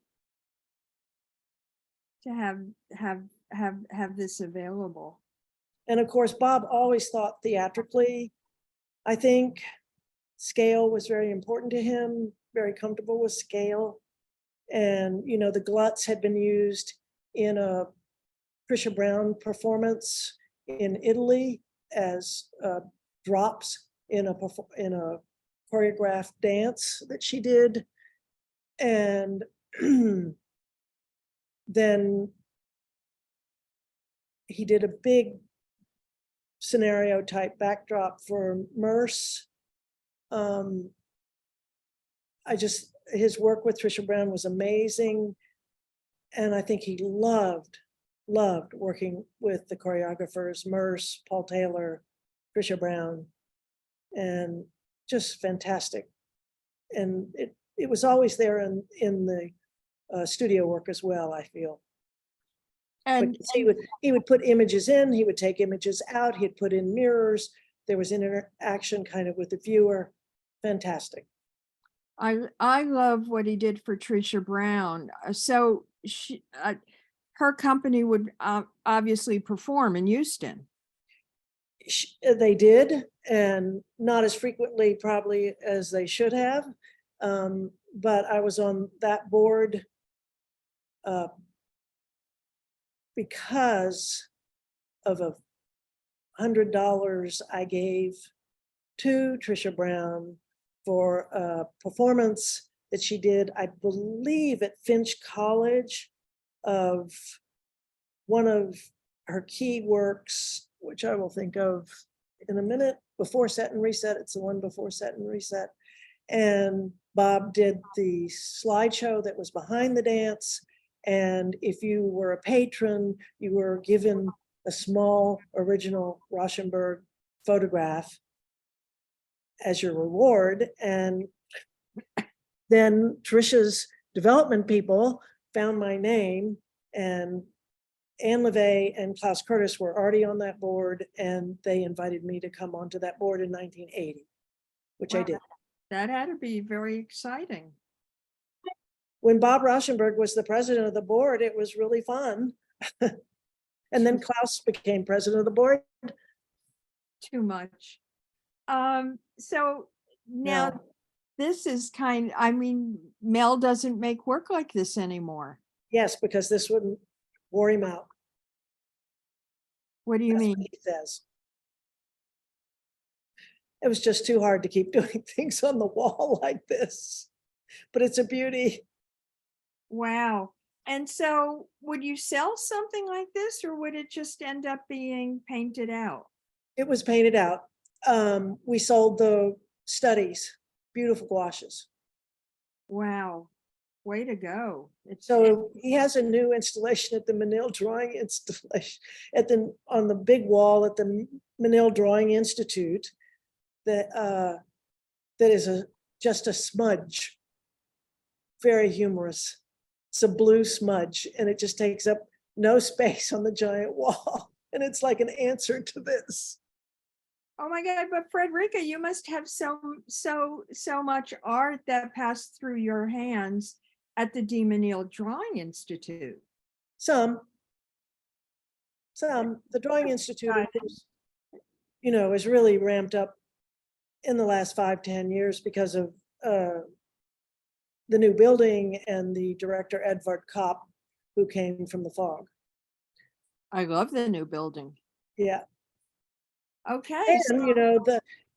Speaker 2: to have this available.
Speaker 3: And of course, Bob always thought theatrically. I think scale was very important to him, very comfortable with scale. And, you know, the gluts had been used in a Trisha Brown performance in Italy as drops in a choreographed dance that she did. And then he did a big scenario type backdrop for Merce. His work with Trisha Brown was amazing. And I think he loved working with the choreographers, Merce, Paul Taylor, Trisha Brown, and just fantastic. And it was always there in the studio work as well, I feel.
Speaker 2: And
Speaker 3: He would put images in, he would take images out, he'd put in mirrors. There was interaction kind of with the viewer. Fantastic.
Speaker 2: I love what he did for Trisha Brown. So her company would obviously perform in Houston.
Speaker 3: They did, and not as frequently probably as they should have. But I was on that board because of $100 I gave to Trisha Brown for a performance that she did, I believe, at Finch College, of one of her key works, which I will think of in a minute. Before Set and Reset, it's the one before Set and Reset. And Bob did the slideshow that was behind the dance. And if you were a patron, you were given a small original Rauschenberg photograph as your reward. And then Trisha's development people found my name, and Anne LeVay and Klaus Curtis were already on that board, and they invited me to come onto that board in 1980, which I did.
Speaker 2: That had to be very exciting.
Speaker 3: When Bob Rauschenberg was the president of the board, it was really fun. And then Klaus became president of the board.
Speaker 2: Too much. So now
Speaker 3: No.
Speaker 2: this is I mean, Mel doesn't make work like this anymore.
Speaker 3: Yes, because this wouldn't wore him out.
Speaker 2: What do you
Speaker 3: That's
Speaker 2: mean?
Speaker 3: what he says. It was just too hard to keep doing things on the wall like this, but it's a beauty.
Speaker 2: Wow. And so would you sell something like this, or would it just end up being painted out?
Speaker 3: It was painted out. We sold the studies, beautiful gouaches.
Speaker 2: Wow. Way to go.
Speaker 3: So he has a new installation at the Manil Drawing Installation on the big wall at the Manil Drawing Institute that is just a smudge, very humorous. It's a blue smudge, and it just takes up no space on the giant wall. And it's like an answer to this.
Speaker 2: Oh my God, but Fredericka, you must have so much art that passed through your hands at the De Menil Drawing Institute.
Speaker 3: Some, the Drawing Institute, of course, is really ramped up in the last 5-10 years because of the new building and the director Edvard Kopp, who came from the Fog.
Speaker 2: I love the new building.
Speaker 3: Yeah,
Speaker 2: Okay,
Speaker 3: and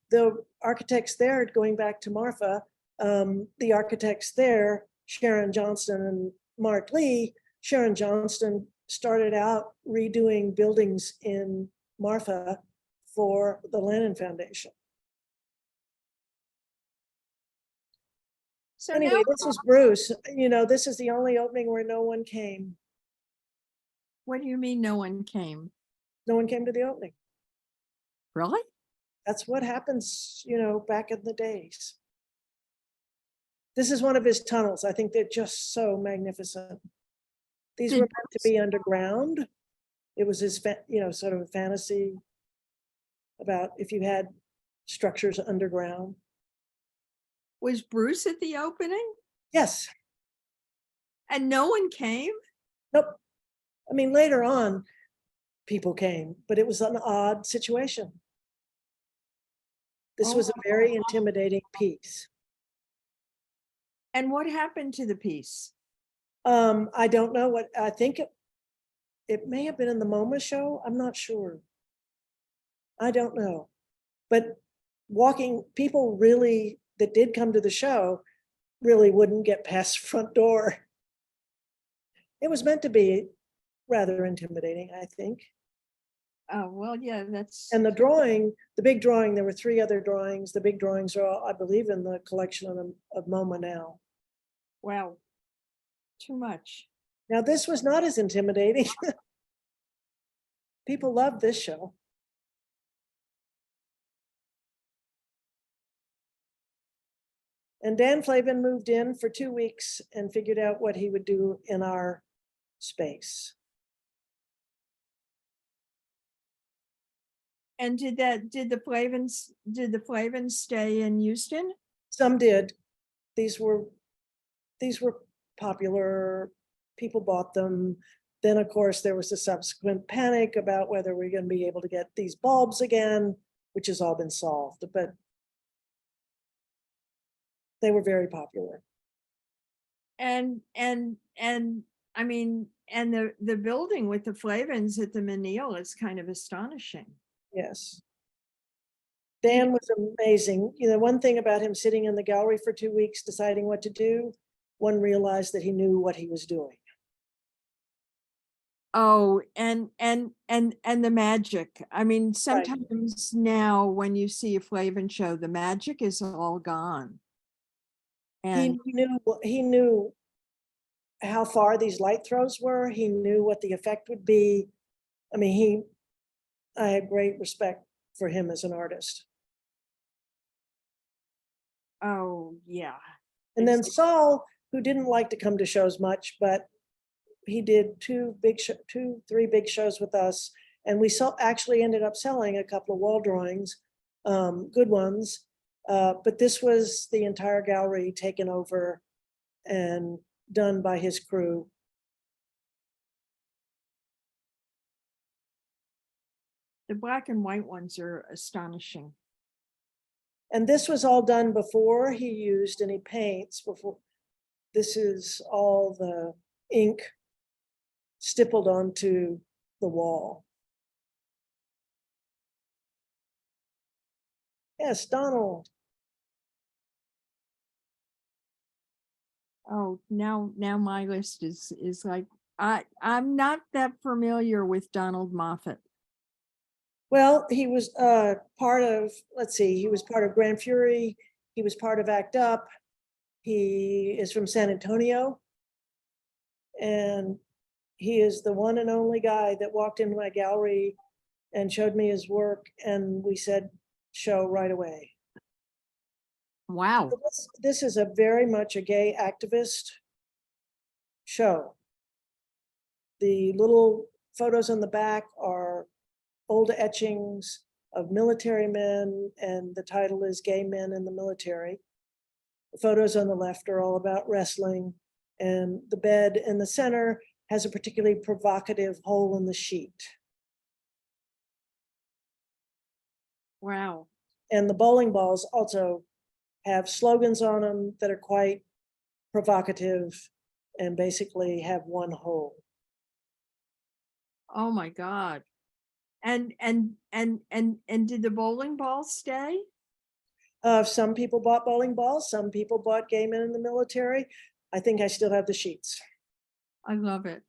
Speaker 3: the architects there, going back to Marfa, the architects there, Sharon Johnston and Mark Lee. Sharon Johnston started out redoing buildings in Marfa for the Lennon Foundation.
Speaker 2: so
Speaker 3: Anyway, this is Bruce. This is the only opening where no one came.
Speaker 2: what do you mean no one came?
Speaker 3: No one came to the opening.
Speaker 2: Really?
Speaker 3: That's what happens, back in the days. This is one of his tunnels. I think they're just so magnificent. These were meant to be underground. It was his, sort of a fantasy about if you had structures underground.
Speaker 2: Was Bruce at the opening
Speaker 3: Yes.
Speaker 2: and no one came?
Speaker 3: Nope. I mean, later on, people came, but it was an odd situation. This was a very intimidating piece.
Speaker 2: And what happened to the piece?
Speaker 3: I don't know what, I think it may have been in the MoMA show. I'm not sure. I don't know. But people really that did come to the show really wouldn't get past the front door. It was meant to be rather intimidating, I think.
Speaker 2: Oh, well, yeah, that's.
Speaker 3: And the big drawing, there were 3 other drawings. The big drawings are all, I believe, in the collection of MoMA now.
Speaker 2: Wow, too much.
Speaker 3: Now, this was not as intimidating. People loved this show. And Dan Flavin moved in for 2 weeks and figured out what he would do in our space.
Speaker 2: And did the Flavins stay in Houston?
Speaker 3: Some did. These were popular. People bought them. Then, of course, there was a subsequent panic about whether we're going to be able to get these bulbs again, which has all been solved, but they were very popular.
Speaker 2: And I mean, and the building with the Flavins at the Menil is kind of astonishing.
Speaker 3: Yes. Dan was amazing. One thing about him sitting in the gallery for 2 weeks, deciding what to do, one realized that he knew what he was doing.
Speaker 2: Oh, and the magic. I mean, sometimes now when you see a Flavin show, the magic is all gone. And
Speaker 3: he knew how far these light throws were. He knew what the effect would be. I mean, I had great respect for him as an artist.
Speaker 2: oh yeah.
Speaker 3: And then Saul, who didn't like to come to shows much, but he did 3 big shows with us. And we actually ended up selling a couple of wall drawings, good ones. But this was the entire gallery taken over and done by his crew.
Speaker 2: The black and white ones are astonishing.
Speaker 3: And this was all done before he used any paints. This is all the ink stippled onto the wall. Yes, Donald.
Speaker 2: Oh, now my list is like, I'm not that familiar with Donald Moffat.
Speaker 3: Well, he was part of, he was part of Grand Fury. He was part of Act Up. He is from San Antonio. And he is the one and only guy that walked into my gallery and showed me his work. And we said, show right away.
Speaker 2: Wow.
Speaker 3: This is a very much a gay activist show. The little photos on the back are old etchings of military men, and the title is Gay Men in the Military. The photos on the left are all about wrestling, and the bed in the center has a particularly provocative hole in the sheet.
Speaker 2: Wow.
Speaker 3: And the bowling balls also have slogans on them that are quite provocative and basically have one hole.
Speaker 2: Oh my God. And did the bowling balls stay?
Speaker 3: Some people bought bowling balls, some people bought Gay Men in the Military. I think I still have the sheets.
Speaker 2: I love it.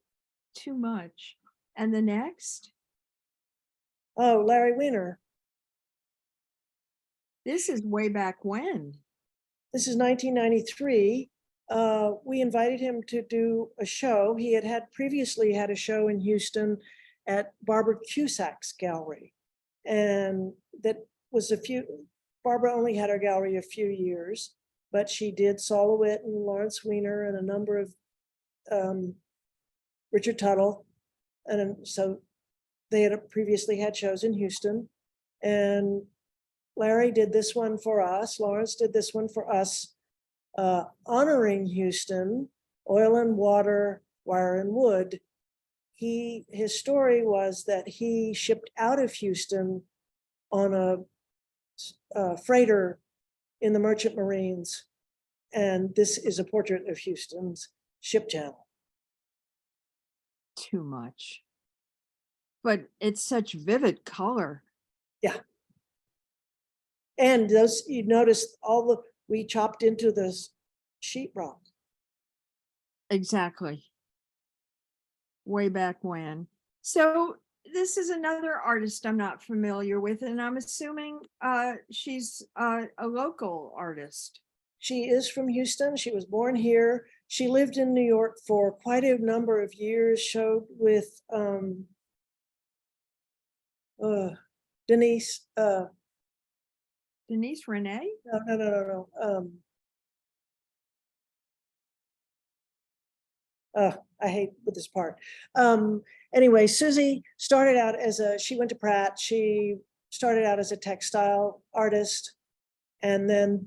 Speaker 2: Too much. And the next?
Speaker 3: Oh, Larry Weiner.
Speaker 2: This is way back when.
Speaker 3: This is 1993. We invited him to do a show. He had previously had a show in Houston at Barbara Cusack's gallery. And that was Barbara only had her gallery a few years, but she did Saul LeWitt and Lawrence Weiner and a number of Richard Tuttle. And so they had previously had shows in Houston. And Larry did this one for us. Lawrence did this one for us, honoring Houston, oil and water, wire and wood. His story was that he shipped out of Houston on a freighter in the Merchant Marines. And this is a portrait of Houston's ship channel.
Speaker 2: Too much. But it's such vivid color.
Speaker 3: Yeah. And those, you notice we chopped into this sheetrock.
Speaker 2: Exactly. Way back when. So this is another artist I'm not familiar with, and I'm assuming she's a local artist.
Speaker 3: She is from Houston. She was born here. She lived in New York for quite a number of years, showed with Denise.
Speaker 2: Denise Renee?
Speaker 3: No. I hate with this part. Anyway, Susie started out she went to Pratt. She started out as a textile artist and then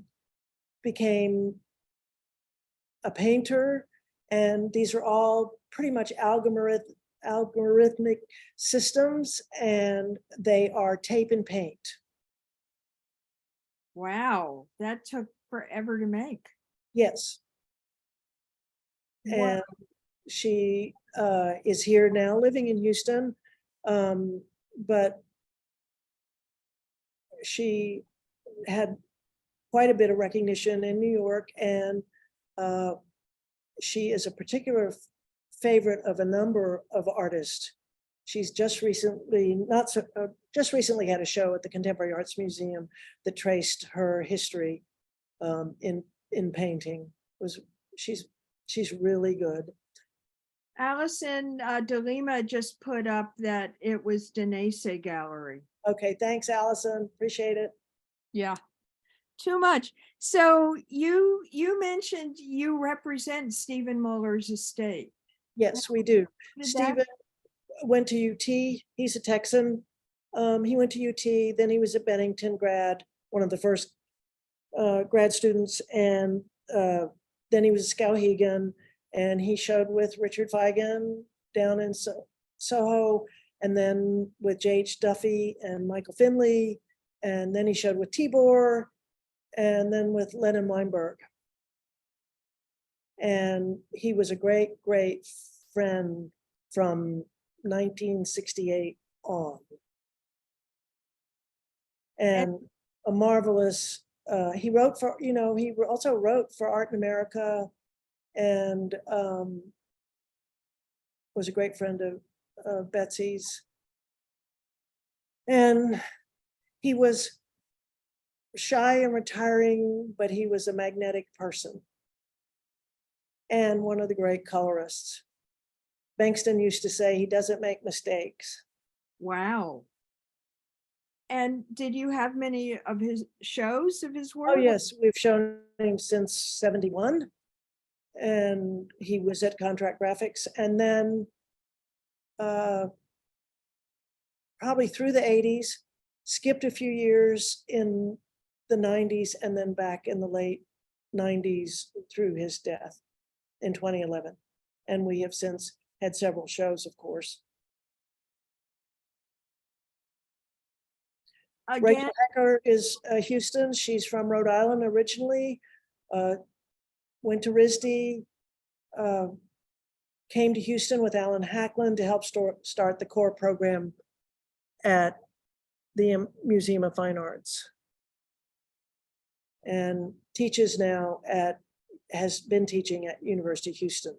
Speaker 3: became a painter. And these are all pretty much algorithmic systems, and they are tape and paint.
Speaker 2: Wow, that took forever to make.
Speaker 3: Yes.
Speaker 2: Wow.
Speaker 3: And she is here now living in Houston, but she had quite a bit of recognition in New York, and she is a particular favorite of a number of artists. She's just recently had a show at the Contemporary Arts Museum that traced her history in painting. She's really good.
Speaker 2: Allison DeLima just put up that it was Denise Gallery.
Speaker 3: Okay, thanks, Allison. Appreciate it.
Speaker 2: Yeah, too much. So you mentioned you represent Stephen Muller's estate.
Speaker 3: Yes, we do.
Speaker 2: Did
Speaker 3: Stephen went to UT. He's a Texan. He went to UT, then he was at Bennington grad, one of the first grad students, and then he was at Skowhegan, and he showed with Richard Feigen down in Soho, and then with J.H. Duffy and Michael Finley, and then he showed with Tibor, and then with Lenin Weinberg. And he was a great, great friend from 1968 on. And a marvelous, he also wrote for Art in America, and was a great friend of Betsy's. And he was shy and retiring, but he was a magnetic person and one of the great colorists. Bankston used to say he doesn't make mistakes.
Speaker 2: Wow. And did you have many of his shows of his work?
Speaker 3: Oh yes, we've shown him since 71, and he was at Contract Graphics, and then probably through the 80s, skipped a few years in the 90s and then back in the late 90s through his death in 2011. And we have since had several shows, of course.
Speaker 2: Again,
Speaker 3: Rachel Hecker is Houston. She's from Rhode Island originally, went to RISD, came to Houston with Alan Hackland to help start the core program at the Museum of Fine Arts. And teaches now has been teaching at University of Houston.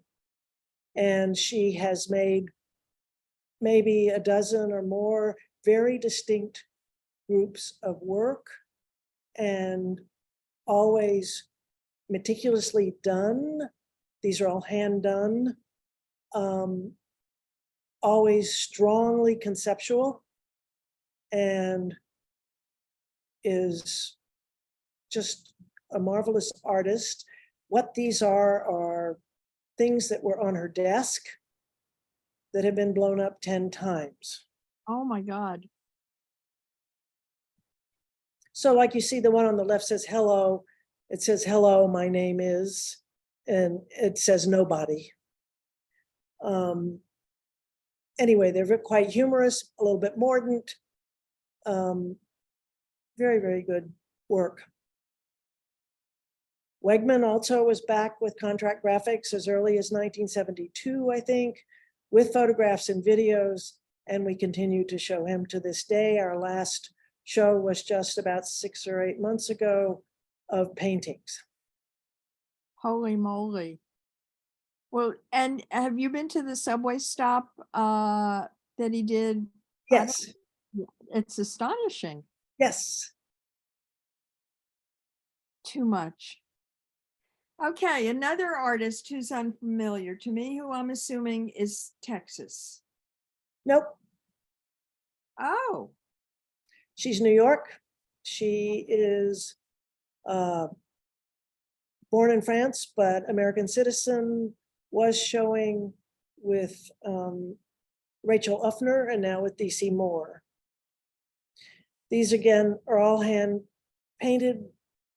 Speaker 3: And she has made maybe a dozen or more very distinct groups of work, and always meticulously done. These are all hand done, always strongly conceptual, and is just a marvelous artist. What these are things that were on her desk that have been blown up 10 times.
Speaker 2: oh my God.
Speaker 3: So like you see, the one on the left says, hello. It says, hello, my name is, and it says nobody. Anyway, they're quite humorous, a little bit mordant. Very, very good work. Wegman also was back with contract graphics as early as 1972, I think, with photographs and videos, and we continue to show him to this day. Our last show was just about 6 or 8 months ago of paintings.
Speaker 2: Holy moly. Well, and have you been to the subway stop that he did?
Speaker 3: Yes,
Speaker 2: It's astonishing.
Speaker 3: yes.
Speaker 2: Too much. Okay, another artist who's unfamiliar to me, who I'm assuming is Texas.
Speaker 3: Nope,
Speaker 2: Oh,
Speaker 3: she's New York. She is born in France, but American citizen, was showing with Rachel Uffner and now with DC Moore. These again are all hand painted.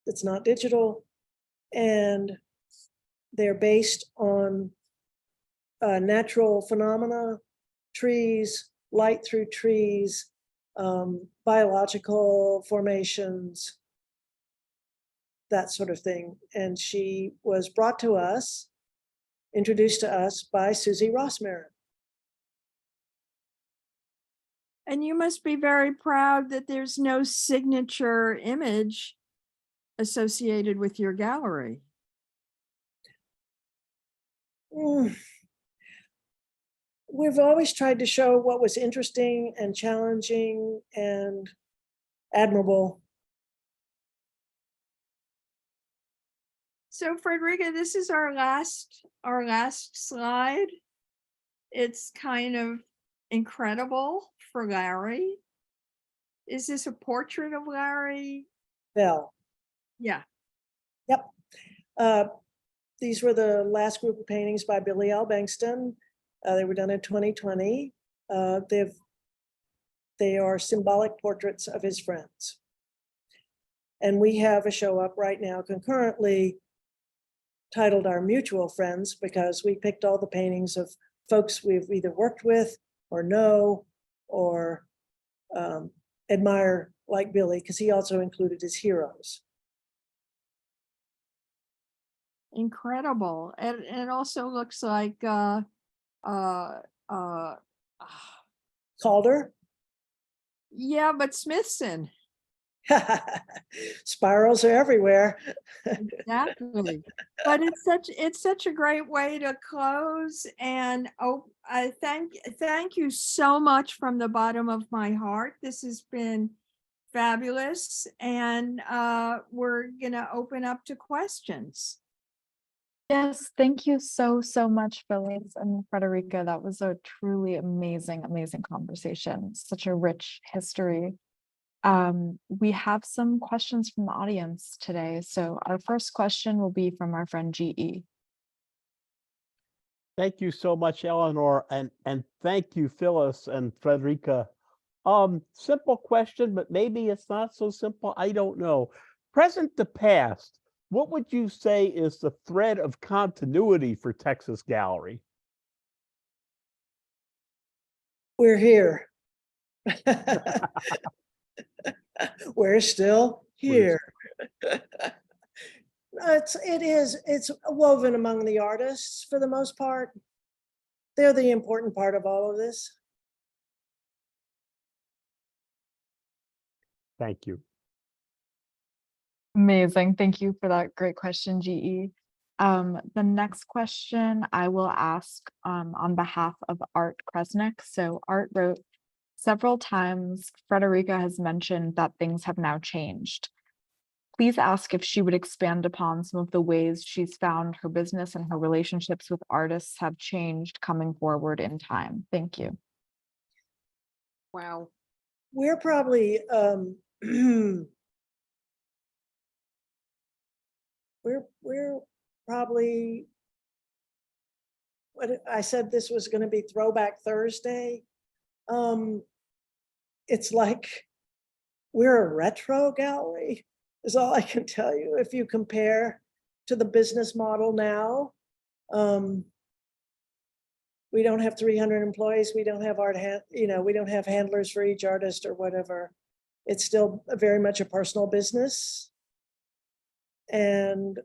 Speaker 3: It's not digital, and they're based on natural phenomena, trees, light through trees, biological formations, that sort of thing. And she was brought to us, introduced to us by Susie Rossmarin.
Speaker 2: and you must be very proud that there's no signature image associated with your gallery.
Speaker 3: We've always tried to show what was interesting and challenging and admirable.
Speaker 2: So Fredericka, this is our last slide. It's kind of incredible for Larry. Is this a portrait of Larry?
Speaker 3: Bell.
Speaker 2: Yeah.
Speaker 3: Yep. These were the last group of paintings by Billy L. Bankston. They were done in 2020. They are symbolic portraits of his friends. And we have a show up right now concurrently titled Our Mutual Friends, because we picked all the paintings of folks we've either worked with or know or admire like Billy, because he also included his heroes.
Speaker 2: Incredible. And it also looks like
Speaker 3: Calder.
Speaker 2: yeah, but Smithson.
Speaker 3: Spirals are everywhere.
Speaker 2: Exactly. But it's such a great way to close. And I thank you so much from the bottom of my heart. This has been fabulous. And we're gonna open up to questions.
Speaker 1: Yes, thank you so much, Phyllis and Fredericka. That was a truly amazing conversation. Such a rich history. We have some questions from the audience today. So our first question will be from our friend GE.
Speaker 4: Thank you so much, Eleanor, and thank you, Phyllis and Fredericka, Simple question, but maybe it's not so simple. I don't know. Present to past, what would you say is the thread of continuity for Texas Gallery?
Speaker 3: We're here. We're still here. It's woven among the artists for the most part. They're the important part of all of this.
Speaker 4: Thank you.
Speaker 1: Amazing. Thank you for that great question, GE. The next question I will ask on behalf of Art Kresnick. So Art wrote, several times Fredericka has mentioned that things have now changed. Please ask if she would expand upon some of the ways she's found her business and her relationships with artists have changed coming forward in time. Thank you.
Speaker 2: Wow.
Speaker 3: We're probably we're probably, what I said, this was going to be Throwback Thursday. It's like we're a retro gallery is all I can tell you. If you compare to the business model now, we don't have 300 employees. We don't have we don't have handlers for each artist or whatever. It's still very much a personal business. And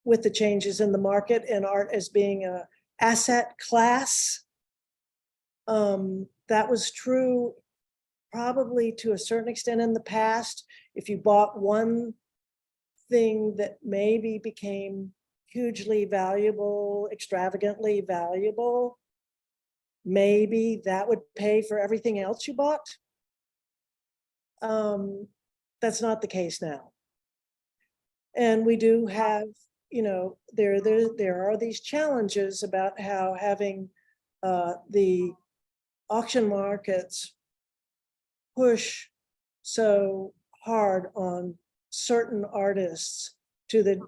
Speaker 3: with the changes in the market and art as being an asset class, that was true probably to a certain extent in the past. If you bought one thing that maybe became hugely valuable, extravagantly valuable, maybe that would pay for everything else you bought. That's not the case now. And we do have, there are these challenges about how having the auction markets push so hard on certain artists to the,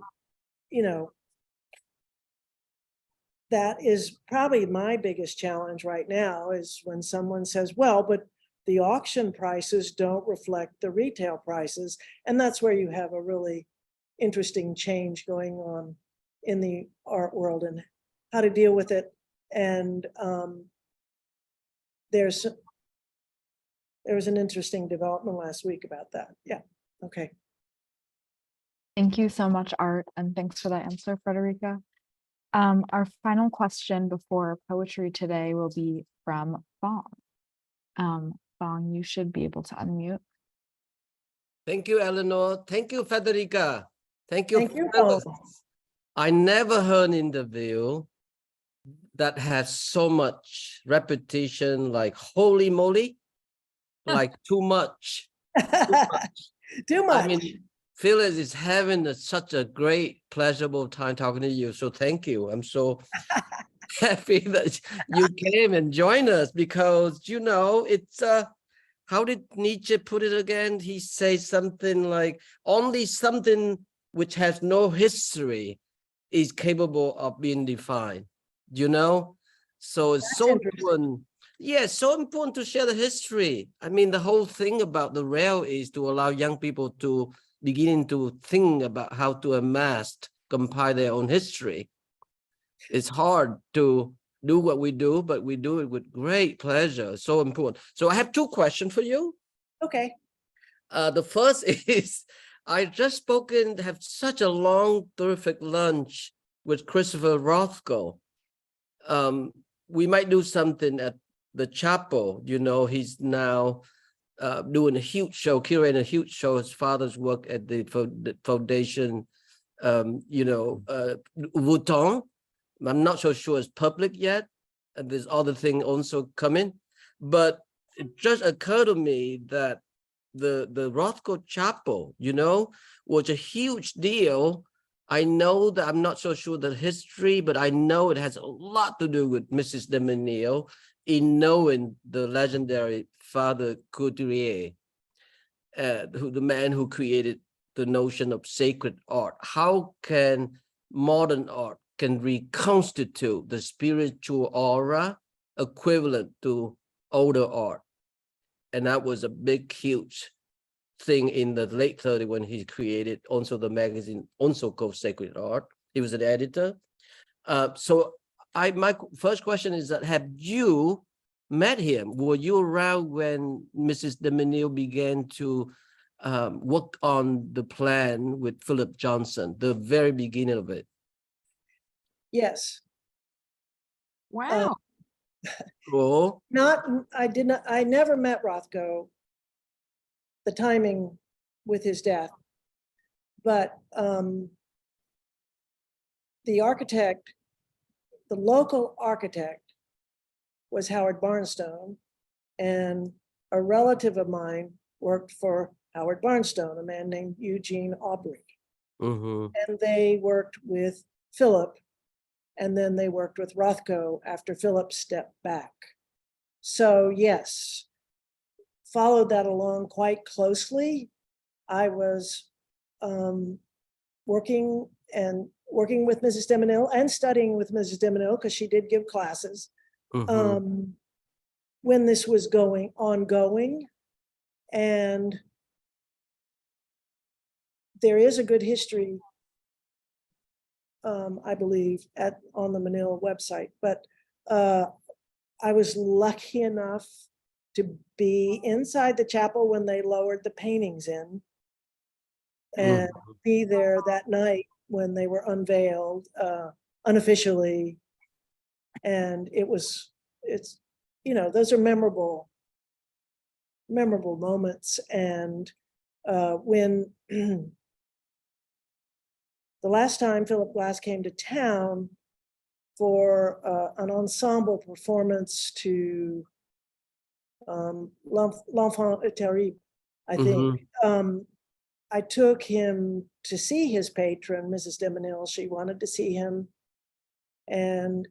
Speaker 3: that is probably my biggest challenge right now, is when someone says, well, but the auction prices don't reflect the retail prices. And that's where you have a really interesting change going on in the art world and how to deal with it. And there was an interesting development last week about that. Yeah, okay.
Speaker 1: Thank you so much, Art, and thanks for that answer, Fredericka. Our final question before poetry today will be from Fong. Fong, you should be able to unmute.
Speaker 5: Thank you, Eleanor. Thank you, Fredericka. Thank you.
Speaker 3: Thank you,
Speaker 5: Phyllis.
Speaker 3: Paul.
Speaker 5: I never heard an interview that has so much repetition, like holy moly, like too much.
Speaker 3: Too much.
Speaker 5: I mean, Phyllis is having such a great, pleasurable time talking to you. So thank you. I'm so happy that you came and joined us because, it's, how did Nietzsche put it again? He says something like, only something which has no history is capable of being defined, So it's so important. Yeah, so important to share the history. I mean, the whole thing about the rail is to allow young people to begin to think about how to amass, compile their own history. It's hard to do what we do, but we do it with great pleasure. So important. So I have two questions for you.
Speaker 3: Okay.
Speaker 5: The first is, I just have such a long, terrific lunch with Christopher Rothko. We might do something at the chapel. He's now doing a huge show, curating a huge show. His father's work at the foundation, Vuitton. I'm not so sure it's public yet. And there's other things also coming. But it just occurred to me that the Rothko Chapel, was a huge deal. I know that I'm not so sure the history, but I know it has a lot to do with Mrs. de Menil in knowing the legendary Father Couturier, the man who created the notion of sacred art. How can modern art can reconstitute the spiritual aura equivalent to older art. And that was a big, huge thing in the late 30s when he created also the magazine, also called Sacred Art. He was an editor. So my first question is that, have you met him? Were you around when Mrs. DeMenil began to work on the plan with Philip Johnson, the very beginning of it?
Speaker 3: Yes.
Speaker 2: Wow.
Speaker 5: Cool.
Speaker 3: I never met Rothko, the timing with his death, but the architect, the local architect was Howard Barnstone, and a relative of mine worked for Howard Barnstone, a man named Eugene Aubrey.
Speaker 5: Mm-hmm.
Speaker 3: And they worked with Philip, and then they worked with Rothko after Philip stepped back. So yes, followed that along quite closely. I was working with Mrs. DeMenil and studying with Mrs. DeMenil because she did give classes when this was ongoing. And there is a good history, I believe, on the Menil website, but I was lucky enough to be inside the chapel when they lowered the paintings in, and be there that night when they were unveiled unofficially. And it's, those are memorable moments. And when the last time Philip Glass came to town for an ensemble performance to L'Enfant Terrible, I think, I took him to see his patron, Mrs. DeMenil. She wanted to see him. And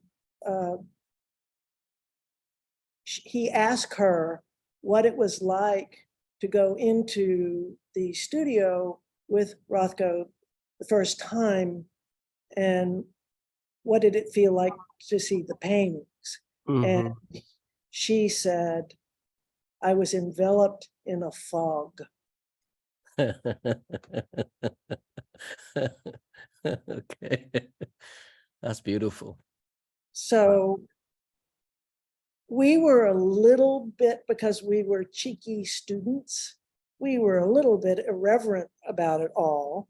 Speaker 3: he asked her what it was like to go into the studio with Rothko the first time, and what did it feel like to see the paintings? And she said, I was enveloped in a fog.
Speaker 5: Okay, that's beautiful.
Speaker 3: So we were a little bit, because we were cheeky students, we were a little bit irreverent about it all,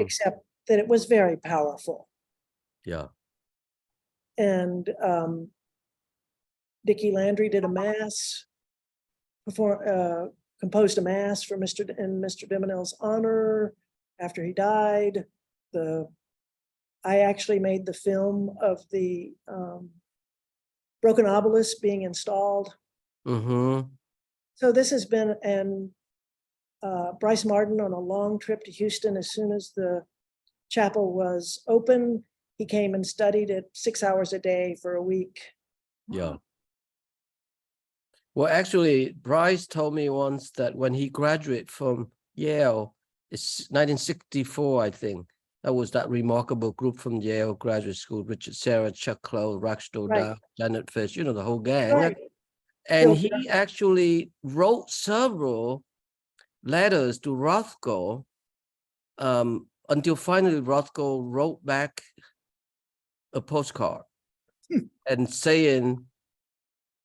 Speaker 3: except that it was very powerful.
Speaker 5: Yeah.
Speaker 3: And Dickie Landry did a mass, composed a mass for Mr. DeMenil's honor after he died. I actually made the film of the broken obelisk being installed. So this has been, and Bryce Martin on a long trip to Houston, as soon as the chapel was open, he came and studied it 6 hours a day for a week.
Speaker 5: Yeah. Well, actually, Bryce told me once that when he graduated from Yale, it's 1964, I think. That was that remarkable group from Yale Graduate School: Richard Serra, Chuck Clow, Raxto Dow, Janet Fish, the whole gang.
Speaker 3: Right.
Speaker 5: And he actually wrote several letters to Rothko until finally Rothko wrote back a postcard and saying,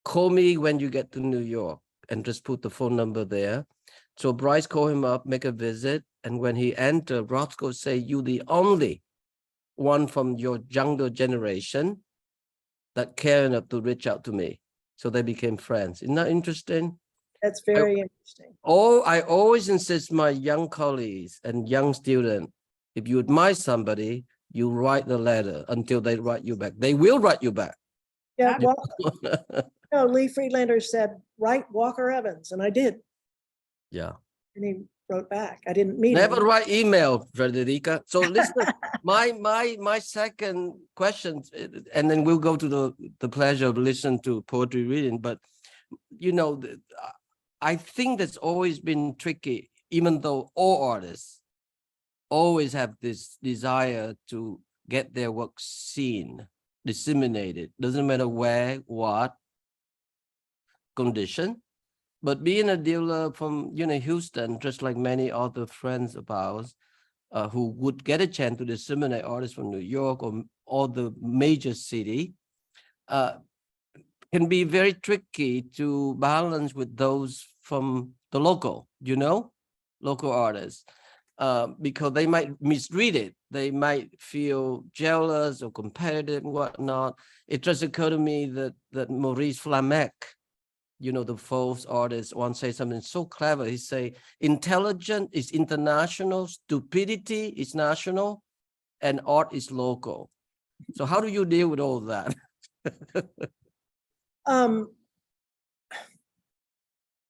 Speaker 5: call me when you get to New York, and just put the phone number there. So Bryce called him up, make a visit. And when he entered, Rothko say, you the only one from your younger generation that care enough to reach out to me. So they became friends. Isn't that interesting?
Speaker 3: That's very interesting.
Speaker 5: I always insist my young colleagues and young students, if you admire somebody, you write the letter until they write you back. They will write you back.
Speaker 3: Yeah, well, Lee Friedlander said, write Walker Evans, and I did.
Speaker 5: Yeah.
Speaker 3: And he wrote back. I didn't meet
Speaker 5: Never
Speaker 3: him.
Speaker 5: write email, Fredericka. So listen, my second question, and then we'll go to the pleasure of listening to poetry reading. But I think that's always been tricky, even though all artists always have this desire to get their work seen, disseminated. Doesn't matter where, what. condition. But being a dealer from Houston, just like many other friends of ours, who would get a chance to disseminate artists from New York or all the major city, can be very tricky to balance with those from the local, local artists, because they might misread it. They might feel jealous or competitive and whatnot. It just occurred to me that Maurice Flammec, the false artist, once say something so clever. He say, intelligence is international, stupidity is national, and art is local. So how do you deal with all that?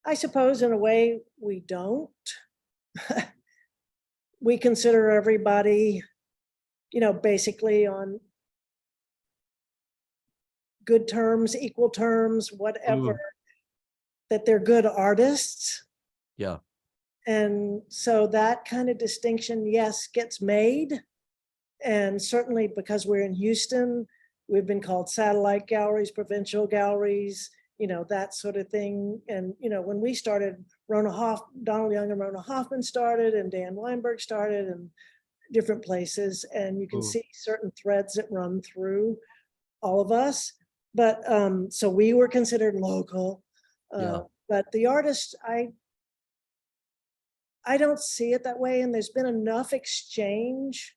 Speaker 3: I suppose in a way we don't. We consider everybody, basically on good terms, equal terms, whatever, that they're good artists.
Speaker 5: Yeah.
Speaker 3: And so that kind of distinction, yes, gets made. And certainly because we're in Houston, we've been called satellite galleries, provincial galleries, that sort of thing. And, when we started, Donald Young and Rona Hoffman started, and Dan Weinberg started, and different places. And you can see certain threads that run through all of us. But so we were considered local. But the artists, I don't see it that way. And there's been enough exchange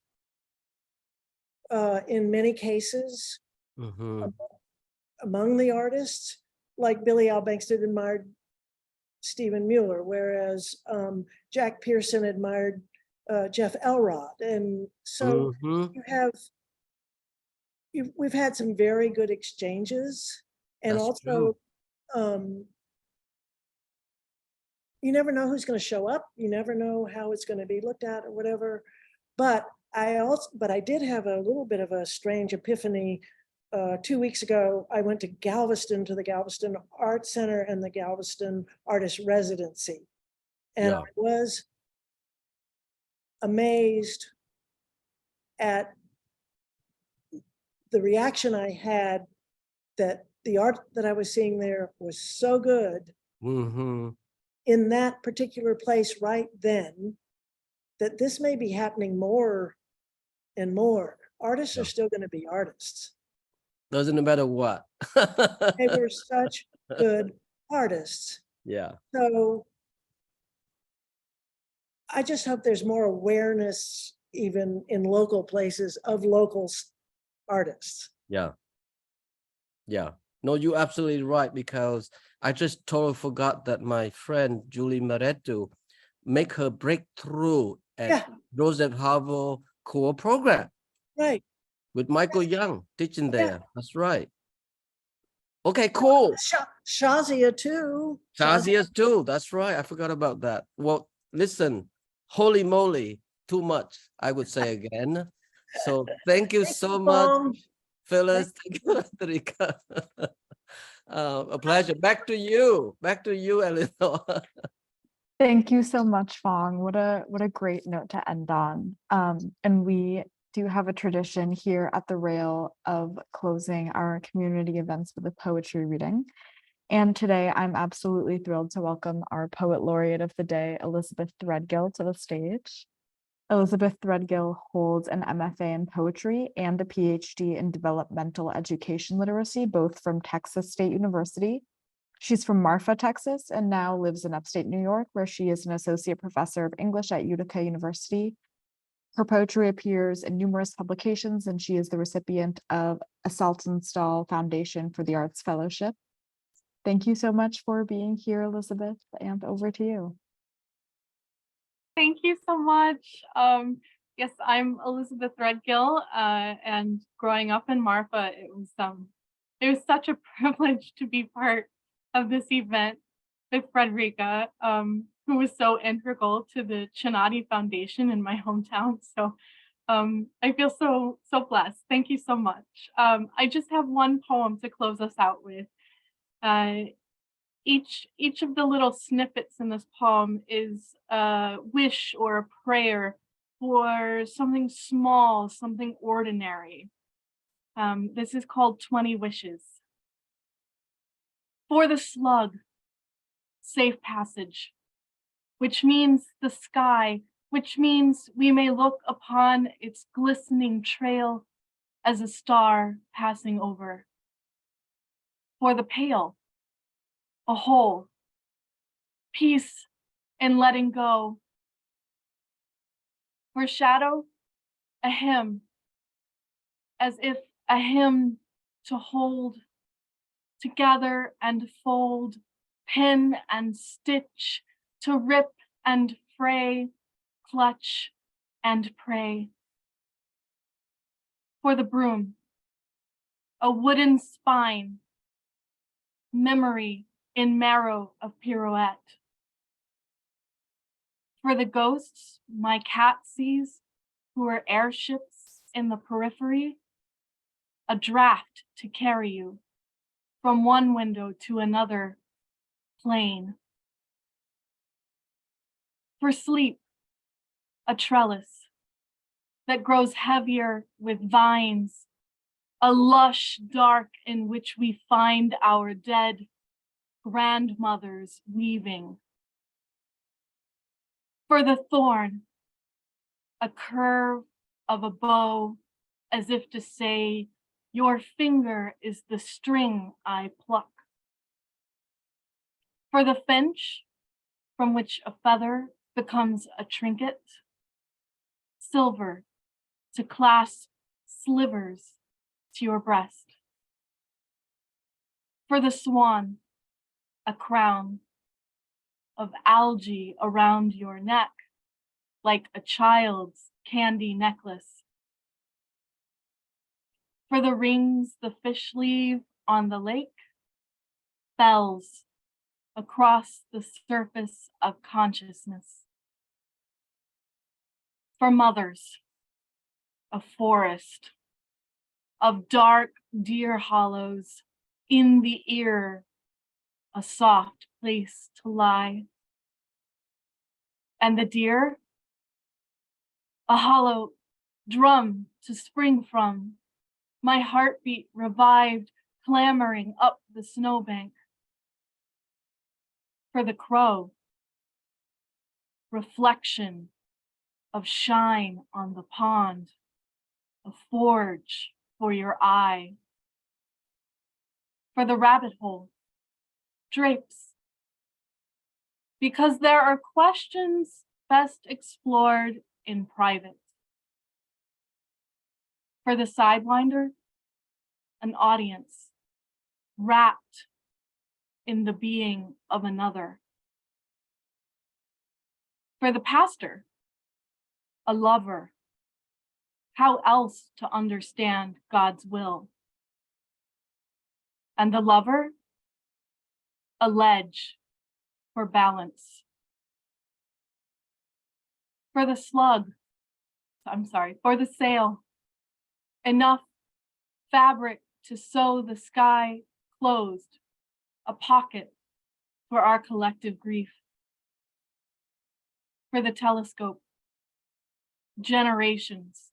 Speaker 3: in many cases among the artists, like Billy Al Bankston admired Stephen Mueller, whereas Jack Pearson admired Jeff Elrod. And so we've had some very good exchanges. And
Speaker 5: That's
Speaker 3: also,
Speaker 5: true.
Speaker 3: You never know who's going to show up. You never know how it's going to be looked at or whatever. But I did have a little bit of a strange epiphany. 2 weeks ago, I went to Galveston, to the Galveston Art Center and the Galveston Artist Residency. And I was amazed at the reaction I had, that the art that I was seeing there was so good in that particular place right then, that this may be happening more and more. Artists are still going to be artists.
Speaker 5: Doesn't matter what.
Speaker 3: They were such good artists.
Speaker 5: Yeah.
Speaker 3: So I just hope there's more awareness, even in local places, of local artists.
Speaker 5: Yeah. Yeah. No, you're absolutely right, because I just totally forgot that my friend Julie Maretu make her breakthrough at Joseph Havel core program.
Speaker 3: Right.
Speaker 5: With Michael Young teaching there. That's right. Okay, cool.
Speaker 3: Shazia too.
Speaker 5: Shazia too. That's right. I forgot about that. Well, listen, holy moly, too much, I would say again. So thank you so much, Phyllis. Thank you, Fredericka. A pleasure. Back to you, Eleanor.
Speaker 1: Thank you so much, Fong. What a great note to end on. And we do have a tradition here at the Rail of closing our community events with a poetry reading. And today I'm absolutely thrilled to welcome our Poet Laureate of the day, Elizabeth Threadgill, to the stage. Elizabeth Threadgill holds an MFA in poetry and a PhD in developmental education literacy, both from Texas State University. She's from Marfa, Texas, and now lives in upstate New York, where she is an associate professor of English at Utica University. Her poetry appears in numerous publications, and she is the recipient of a Saltonstall Foundation for the Arts Fellowship. Thank you so much for being here, Elizabeth, and over to you.
Speaker 6: Thank you so much. Yes, I'm Elizabeth Threadgill, and growing up in Marfa, it was such a privilege to be part of this event with Fredericka, who was so integral to the Chinati Foundation in my hometown. So I feel so blessed. Thank you so much. I just have one poem to close us out with. Each of the little snippets in this poem is a wish or a prayer for something small, something ordinary. This is called 20 Wishes. For the slug, safe passage, which means the sky, which means we may look upon its glistening trail as a star passing over. For the pale, a hole, peace in letting go. For shadow, a hymn, as if a hymn to hold, to gather and fold, pin and stitch, to rip and fray, clutch and pray. For the broom, a wooden spine, memory in marrow of pirouette. For the ghosts my cat sees, who are airships in the periphery, a draft to carry you from one window to another plane. For sleep, a trellis that grows heavier with vines, a lush dark in which we find our dead grandmothers weaving. For the thorn, a curve of a bow, as if to say, your finger is the string I pluck. For the finch, from which a feather becomes a trinket, silver to clasp slivers to your breast. For the swan, a crown of algae around your neck, like a child's candy necklace. For the rings the fish leave on the lake, bells across the surface of consciousness. For mothers, a forest of dark deer hollows, in the ear, a soft place to lie. And the deer, a hollow drum to spring from, my heartbeat revived, clamoring up the snowbank. For the crow, reflection of shine on the pond, a forge for your eye. For the rabbit hole, drapes, because there are questions best explored in private. For the sidewinder, an audience wrapped in the being of another. For the pastor, a lover, how else to understand God's will? And the lover, a ledge for balance. For the for the sail, enough fabric to sew the sky closed, a pocket for our collective grief. For the telescope, generations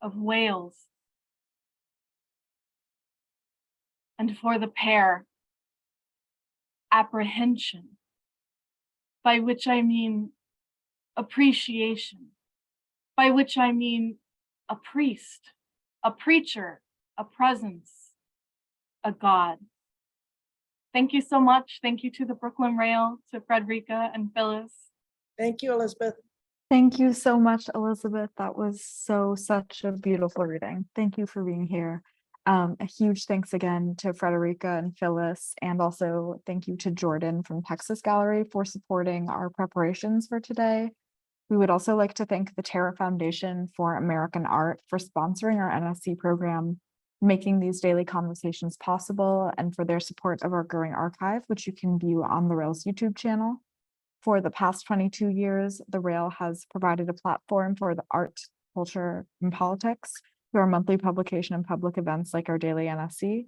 Speaker 6: of whales. And for the pair, apprehension, by which I mean appreciation, by which I mean a priest, a preacher, a presence, a God. Thank you so much. Thank you to the Brooklyn Rail, to Fredericka and Phyllis.
Speaker 3: Thank you, Elizabeth.
Speaker 1: Thank you so much, Elizabeth. That was such a beautiful reading. Thank you for being here. A huge thanks again to Fredericka and Phyllis, and also thank you to Jordan from Texas Gallery for supporting our preparations for today. We would also like to thank the Terra Foundation for American Art for sponsoring our NSE program, making these daily conversations possible, and for their support of our growing archive, which you can view on the Rail's YouTube channel. For the past 22 years, the Rail has provided a platform for the art, culture, and politics through our monthly publication and public events like our daily NSE.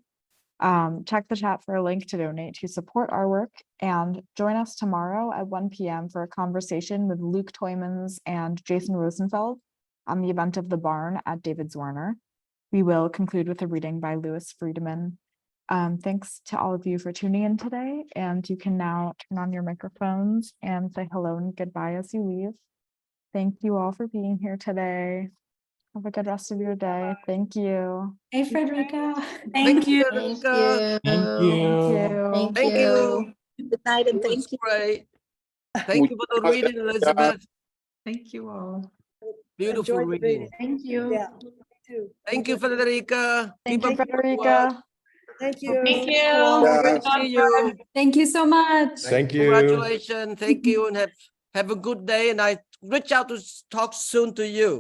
Speaker 1: Check the chat for a link to donate to support our work, and join us tomorrow at 1 p.m. for a conversation with Luke Toymans and Jason Rosenfeld on the event of The Barn at David Zwirner. We will conclude with a reading by Louis Friedman. Thanks to all of you for tuning in today, and you can now turn on your microphones and say hello and goodbye as you leave. Thank you all for being here today. Have a good rest of your day. Thank you.
Speaker 7: Hey, Fredericka.
Speaker 5: Thank you,
Speaker 8: Thank
Speaker 5: Fredericka.
Speaker 8: you.
Speaker 4: Thank you.
Speaker 8: Thank
Speaker 5: Thank you.
Speaker 8: you. Good night and
Speaker 5: It was
Speaker 8: thank you.
Speaker 5: great. Thank you for the reading, Elizabeth.
Speaker 7: Thank you all.
Speaker 5: Beautiful
Speaker 3: Enjoyed the
Speaker 5: reading.
Speaker 3: reading.
Speaker 7: Thank you.
Speaker 3: Yeah, me too.
Speaker 5: Thank you,
Speaker 3: Enjoyed it.
Speaker 5: Frederica.
Speaker 1: Thank
Speaker 5: Keep
Speaker 1: you,
Speaker 5: up the good work.
Speaker 1: Frederica.
Speaker 3: Thank you.
Speaker 6: Thank you.
Speaker 5: Great to see you.
Speaker 7: Thank you so much.
Speaker 9: Thank you.
Speaker 5: Congratulations. Thank you, and have a good day. And I reach out to talk soon to you.